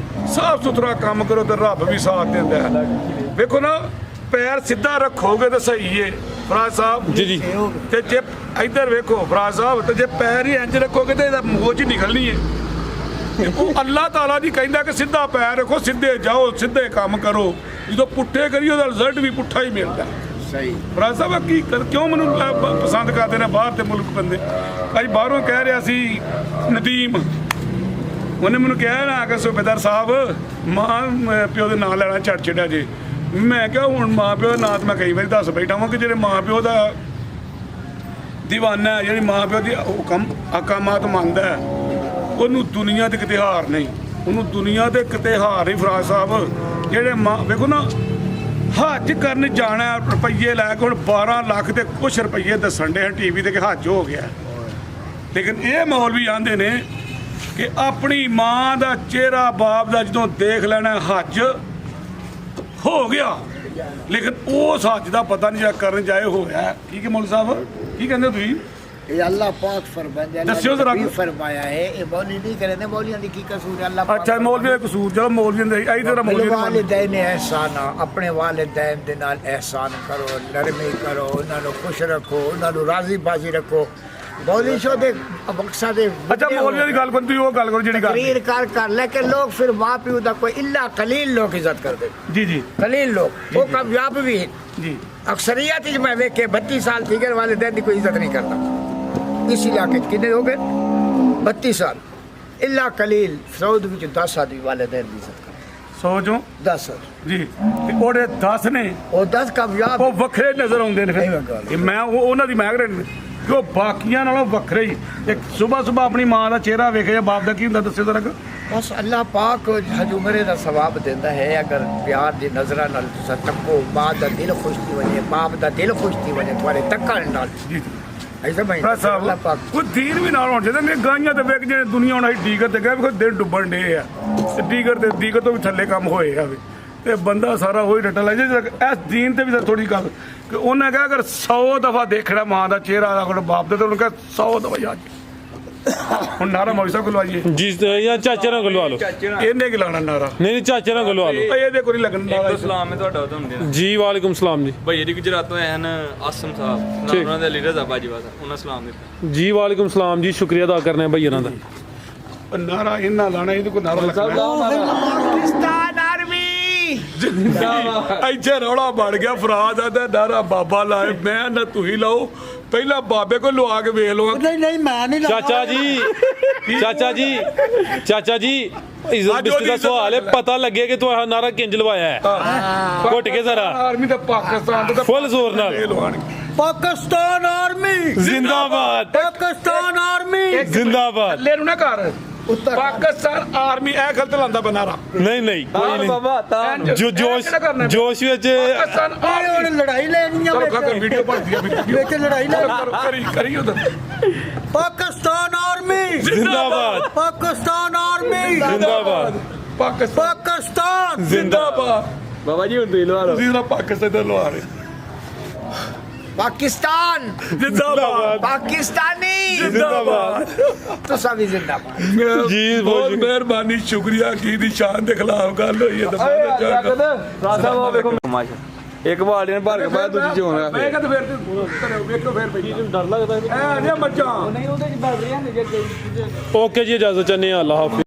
ਸਾਫ ਸੁਥਰਾ ਕੰਮ ਕਰੋ ਤੇ ਰੱਬ ਵੀ ਸਾਥ ਦਿੰਦਾ ਹੈ। ਵੇਖੋ ਨਾ ਪੈਰ ਸਿੱਧਾ ਰੱਖੋਗੇ ਤਾਂ ਸਹੀ ਹੈ ਫਰਾਜ਼ ਸਾਹਿਬ ਜੀ ਜੀ ਤੇ ਜੇ ਇੱਧਰ ਵੇਖੋ ਫਰਾਜ਼ ਸਾਹਿਬ ਤੇ ਜੇ ਪੈਰ ਹੀ ਇੰਜ ਰੱਖੋਗੇ ਤੇ ਇਹਦਾ ਮੋਚ ਹੀ ਨਿਕਲਣੀ ਹੈ। ਉਹ ਅੱਲਾਹ ਤਾਲਾ ਜੀ ਕਹਿੰਦਾ ਕਿ ਸਿੱਧਾ ਪੈਰ ਰੱਖੋ ਸਿੱਧੇ ਜਾਓ ਸਿੱਧੇ ਕੰਮ ਕਰੋ। ਜਦੋਂ ਪੁੱਠੇ ਕਰੀਏ ਉਹਦਾ ਰਿਜ਼ਲਟ ਵੀ ਪੁੱਠਾ ਹੀ ਮਿਲਦਾ। सही ਫਰਾਜ਼ ਸਾਹਿਬ ਕੀ ਕਿਉਂ ਮੈਨੂੰ ਪਸੰਦ ਕਰਦੇ ਨੇ ਬਾਹਰ ਦੇ ਮੁਲਕ ਬੰਦੇ। ਅੱਜ ਬਾਹਰੋਂ ਕਹਿ ਰਿਹਾ ਸੀ ਨਦੀਮ ਉਹਨੇ ਮੈਨੂੰ ਕਿਹਾ ਨਾ ਕਿ ਸੂਬੇਦਾਰ ਸਾਹਿਬ ਮਾਂ ਪਿਓ ਦੇ ਨਾਂ ਲੈਣਾ ਛੱਡ ਛੱਡਿਆ ਜੇ। ਮੈਂ ਕਿਹਾ ਹੁਣ ਮਾਂ ਪਿਓ ਦਾ ਨਾਂ ਤਾਂ ਮੈਂ ਕਈ ਵਾਰੀ ਦੱਸ ਬੈਠਾ ਵਾਂ ਕਿ ਜਿਹੜੇ ਮਾਂ ਪਿਓ ਦਾ ਦੀਵਾਨਾ ਜਿਹੜੀ ਮਾਂ ਪਿਓ ਦੀ ਹੁਕਮ ਅਕਾਮਾਤ ਮੰਨਦਾ ਹੈ ਉਹਨੂੰ ਦੁਨੀਆ ਤੇ ਕਿਤੇ ਹਾਰ ਨਹੀਂ। ਉਹਨੂੰ ਦੁਨੀਆ ਤੇ ਕਿਤੇ ਹਾਰ ਨਹੀਂ ਫਰਾਜ਼ ਸਾਹਿਬ। ਜਿਹੜੇ ਮਾਂ ਵੇਖੋ ਨਾ ਹੱਜ ਕਰਨ ਜਾਣਾ ਰੁਪਈਏ ਲੈ ਕੇ ਹੁਣ 12 ਲੱਖ ਤੇ ਕੁਛ ਰੁਪਈਏ ਦੱਸਣ ਦੇ ਟੀਵੀ ਤੇ ਕਿ ਹੱਜ ਹੋ ਗਿਆ। ਲੇਕਿਨ ਇਹ ਮੌਲਵੀ ਆਂਦੇ ਨੇ ਕਿ ਆਪਣੀ ਮਾਂ ਦਾ ਚਿਹਰਾ ਬਾਪ ਦਾ ਜਦੋਂ ਦੇਖ ਲੈਣਾ ਹੱਜ ਹੋ ਗਿਆ, ਲੇਕਿਨ ਉਸ ਹੱਜ ਦਾ ਪਤਾ ਨਹੀਂ ਜਿਹੜਾ ਕਰਨ ਜਾਏ ਹੋਇਆ। ਕੀ ਕਿ ਮੌਲਵੀ ਸਾਹਿਬ ਕੀ ਕਹਿੰਦੇ ਹੋ ਤੁਸੀਂ? ये अल्लाह पाक फरमाया दस्यो जरा। फरमाया है ये मौलवी नहीं करे ने मौलियां दी की कसूर है अल्लाह ਅੱਛਾ ਮੌਲਵੀ ਦਾ ਕਸੂਰ ਚਲੋ ਮੌਲਵੀ ਦੇ ਆਈ ਤੇਰਾ ਮੌਲਵੀ ਦਾ वालिदैन एहसान अपने वालिदैन दे नाल एहसान करो, नरमी करो, उन्हां नु खुश रखो, उन्हां नु राजी बाजी रखो। मौलवी शो दे मकसद है ਅੱਛਾ ਮੌਲਵੀ ਦੀ ਗੱਲ ਕਰੋ, ਤੁਸੀਂ ਉਹ ਗੱਲ करੋ ਜਿਹੜੀ ਗੱਲ तकरीर कर लेकिन लोग फिर माँ प्यो दा कोई इल्ला कलील लोग इज्जत करते, ਜੀ जी कलील लोग वो कामयाब भी है। जी अक्सरियत च मैं वेखे 32 साल थी गए वालिदैन दी कोई इज्जत नहीं करता। इस इलाके कितने हो गए 32 साल इल्ला कलील सऊद विच 10 आदमी वालिदैन दी इज्जत करते, ਸੋਚੋ 10 ਜੀ ਤੇ ਉਹਦੇ 10 ਨੇ और 10 कामयाब ਉਹ ਵੱਖਰੇ ਨਜ਼ਰ ਆਉਂਦੇ ਨੇ ਨਹੀਂ ਫਿਰ ਗੱਲ। ਕਿ ਮੈਂ ਉਹਨਾਂ ਦੀ ਮੈਗਰੇਟ ਕਿ ਉਹ ਬਾਕੀਆਂ ਨਾਲੋਂ ਵੱਖਰੇ ਹੀ। ਇੱਕ ਸਵੇਰ ਆਪਣੀ ਮਾਂ ਦਾ ਚਿਹਰਾ ਵੇਖਿਆ ਬਾਪ ਦਾ ਕੀ ਹੁੰਦਾ ਦੱਸਿਓ ਜ਼ਰਾ। बस अल्लाह पाक हजूमरे का सवाब देता है। अगर प्यार की नजर नाल तुसा तको मां का दिल खुश थी वजे, बाप का दिल खुश थी वजे तुम्हारे तकण नाल ਜੀ ऐसा भाई ਭਰਾ अल्लाह पाक ਸਾਹਿਬ ਕੋਈ ਦੀਨ ਵੀ ਨਾਲ ਹੋਣ ਚਾਹੀਦਾ ਨੇ। ਗਾਈਆਂ ਤੇ ਵੇਖ ਜਿਹੜੇ ਦੁਨੀਆ ਹੁਣ ਅਸੀਂ ਡੀਗਰ ਤੇ ਗਏ ਵੇਖੋ ਦਿਨ ਡੁੱਬਣ ਡੇ ਆ ਤੇ ਡੀਗਰ ਤੋਂ ਵੀ ਥੱਲੇ ਕੰਮ ਹੋਏ ਆ ਵੀ ਤੇ ਬੰਦਾ ਸਾਰਾ ਉਹੀ ਰੱਟਾ ਲੈ ਜੇ ਇਸ ਦੀਨ ਤੇ ਵੀ ਥੋੜੀ ਗੱਲ ਕਿ ਉਹਨੇ ਕਿਹਾ ਅਗਰ 100 ਦਫਾ ਦੇਖਣਾ ਮਾਂ ਦਾ ਚਿਹਰਾ ਅਗਰ ਬਾਪ ਦਾ ਤੇ ਉਹਨੇ ਕਿਹਾ 100 ਦਫਾ ਯਾਦ। ਹੁਣ ਨਾਰਾ ਮੌਲਵੀ ਸਾਹਿਬ ਕੋਲ ਲਵਾਈਏ ਜੀ ਜਾਂ ਚਾਚੇ ਨਾਲ ਗਲਵਾ ਲਓ। ਇਹਨੇ ਕੀ ਲਾਣਾ ਨਾਰਾ ਨਹੀਂ ਨਹੀਂ ਚਾਚੇ ਨਾਲ ਗਲਵਾ ਲਓ। ਇਹਦੇ ਕੋਈ ਲੱਗਣ ਨਾਰਾ ਇੱਕ ਸਲਾਮ ਹੈ ਤੁਹਾਡਾ ਤੁਹਾਨੂੰ ਦੇਣਾ। ਜੀ ਵਾਲੇਕੁਮ ਸਲਾਮ ਜੀ। ਭਈਏ ਦੀ ਗੁਜਰਾਤ ਤੋਂ ਆਏ ਹਨ ਆਸਮ ਸਾਹਿਬ, ਨਾਲ ਠੀਕ। ਉਹਨਾਂ ਦੇ ਲੀਡਰ ਆ ਬਾਜੀਵਾ ਸਾਹਿਬ, ਉਹਨਾਂ ਸਲਾਮ ਦਿੱਤਾ। ਜੀ ਵਾਲੇਕੁਮ ਸਲਾਮ ਜੀ, ਸ਼ੁਕਰੀਆ ਅਦਾ ਕਰਨੇ ਭਾਈ ਇਹਨਾਂ ਦਾ। ਨਾਰਾ ਇਹਨਾਂ ਲਾਣਾ ਇਹਦੇ ਕੋਈ ਨਾਰਾ ਲੱਗਣਾ। पाकिस्तान आर्मी ਇੱਥੇ ਰੌਲਾ ਬਣ ਗਿਆ। ਫਰਾਜ਼ ਆਦਾ ਨਾਰਾ ਬਾਬਾ ਲਾਏ, ਮੈਂ ਨਾ ਤੁਸੀਂ ਲਾਓ, ਪਹਿਲਾਂ ਬਾਬੇ ਕੋਲ ਲਵਾ ਕੇ ਵੇਖ ਲਓ। नहीं नहीं मैं नहीं ਚਾਚਾ ਜੀ ਚਾਚਾ ਜੀ ਇੱਜ਼ਤ ਬਿਸਤੀ ਦਾ ਸਵਾਲ ਹੈ, ਪਤਾ ਲੱਗੇ ਕਿ ਤੁਹਾਡਾ ਨਾਰਾ ਕਿੰਜ ਲਵਾਇਆ ਹੈ। ਘੁੱਟ ਕੇ ਜ਼ਰਾ ਆਰਮੀ ਤਾਂ ਪਾਕਿਸਤਾਨ ਦਾ ਫੁੱਲ ਜ਼ੋਰ ਨਾਲ। ਇਹ ਲਵਾਉਣਗੇ। पाकिस्तान आर्मी ਜ਼ਿੰਦਾਬਾਦ पाकिस्तान आर्मी ਜ਼ਿੰਦਾਬਾਦ। ਲੈ ਨੂੰ ਨਾ ਕਰ ਪਾਕਿਸਤਾਨ ਆਰਮੀ ਇਹ ਗਲਤ ਲਾਂਦਾ ਬਨਾਰਾ। ਨਹੀਂ ਨਹੀਂ ਕੋਈ ਨਹੀਂ ਬਾਬਾ ਤਾਂ ਜੋ ਜੋਸ਼ ਵਿੱਚ ਪਾਕਿਸਤਾਨ ਆਰਮੀ लड़ाई लेनी ਚਲੋ ਕਾਕਾ ਵੀਡੀਓ ਬਣਦੀ ਆ ਵੀਡੀਓ लड़ाई ਕਰੀ ਉਧਰ। पाकिस्तान आर्मी ਜ਼ਿੰਦਾਬਾਦ पाकिस्तान आर्मी ਜ਼ਿੰਦਾਬਾਦ ਪਾਕਿਸਤਾਨ पाकिस्तान ਜ਼ਿੰਦਾਬਾਦ। ਬਾਬਾ ਜੀ ਹੁਣ ਤੁਸੀਂ ਲਵਾ ਲਓ। ਤੁਸੀਂ ਨਾ ਪਾਕਿਸਤਾਨ ਦਾ ਲਵਾ ਰਹੇ। पाकिस्तान ਜਿੰਦਾਬਾਦ पाकिस्तानी ਜ਼ਿੰਦਾਬਾਦ तो सभी जिंदाबाद। ਜੀ, ਬਹੁਤ ਬਹੁਤ ਮਿਹਰਬਾਨੀ, ਸ਼ੁਕਰੀਆ। ਕੀ ਦੀ ਸ਼ਾਨ ਦੇ ਖਿਲਾਫ ਗੱਲ ਹੋਈ ਹੈ ਤਾਂ ਰਾਸਾ ਵੇਖੋ ਤਮਾਸ਼ਾ, ਇੱਕ ਬਾਲਟੀ ਨੇ ਭਰ ਕੇ ਪਾਇਆ, ਦੂਜੀ ਚ ਹੋਣਾ ਮੈਂ ਕਹਿੰਦਾ ਫੇਰ ਤੇ ਵੇਖੋ ਫੇਰ ਪਈ ਡਰ ਲੱਗਦਾ ਐ ਨਹੀਂ ਮੱਝਾਂ ਓਕੇ ਜੀ, ਇਜਾਜ਼ਤ ਚਾਹੁੰਦੇ ਹਾਂ। ਅੱਲਾਹ ਹਾਫਿਜ਼।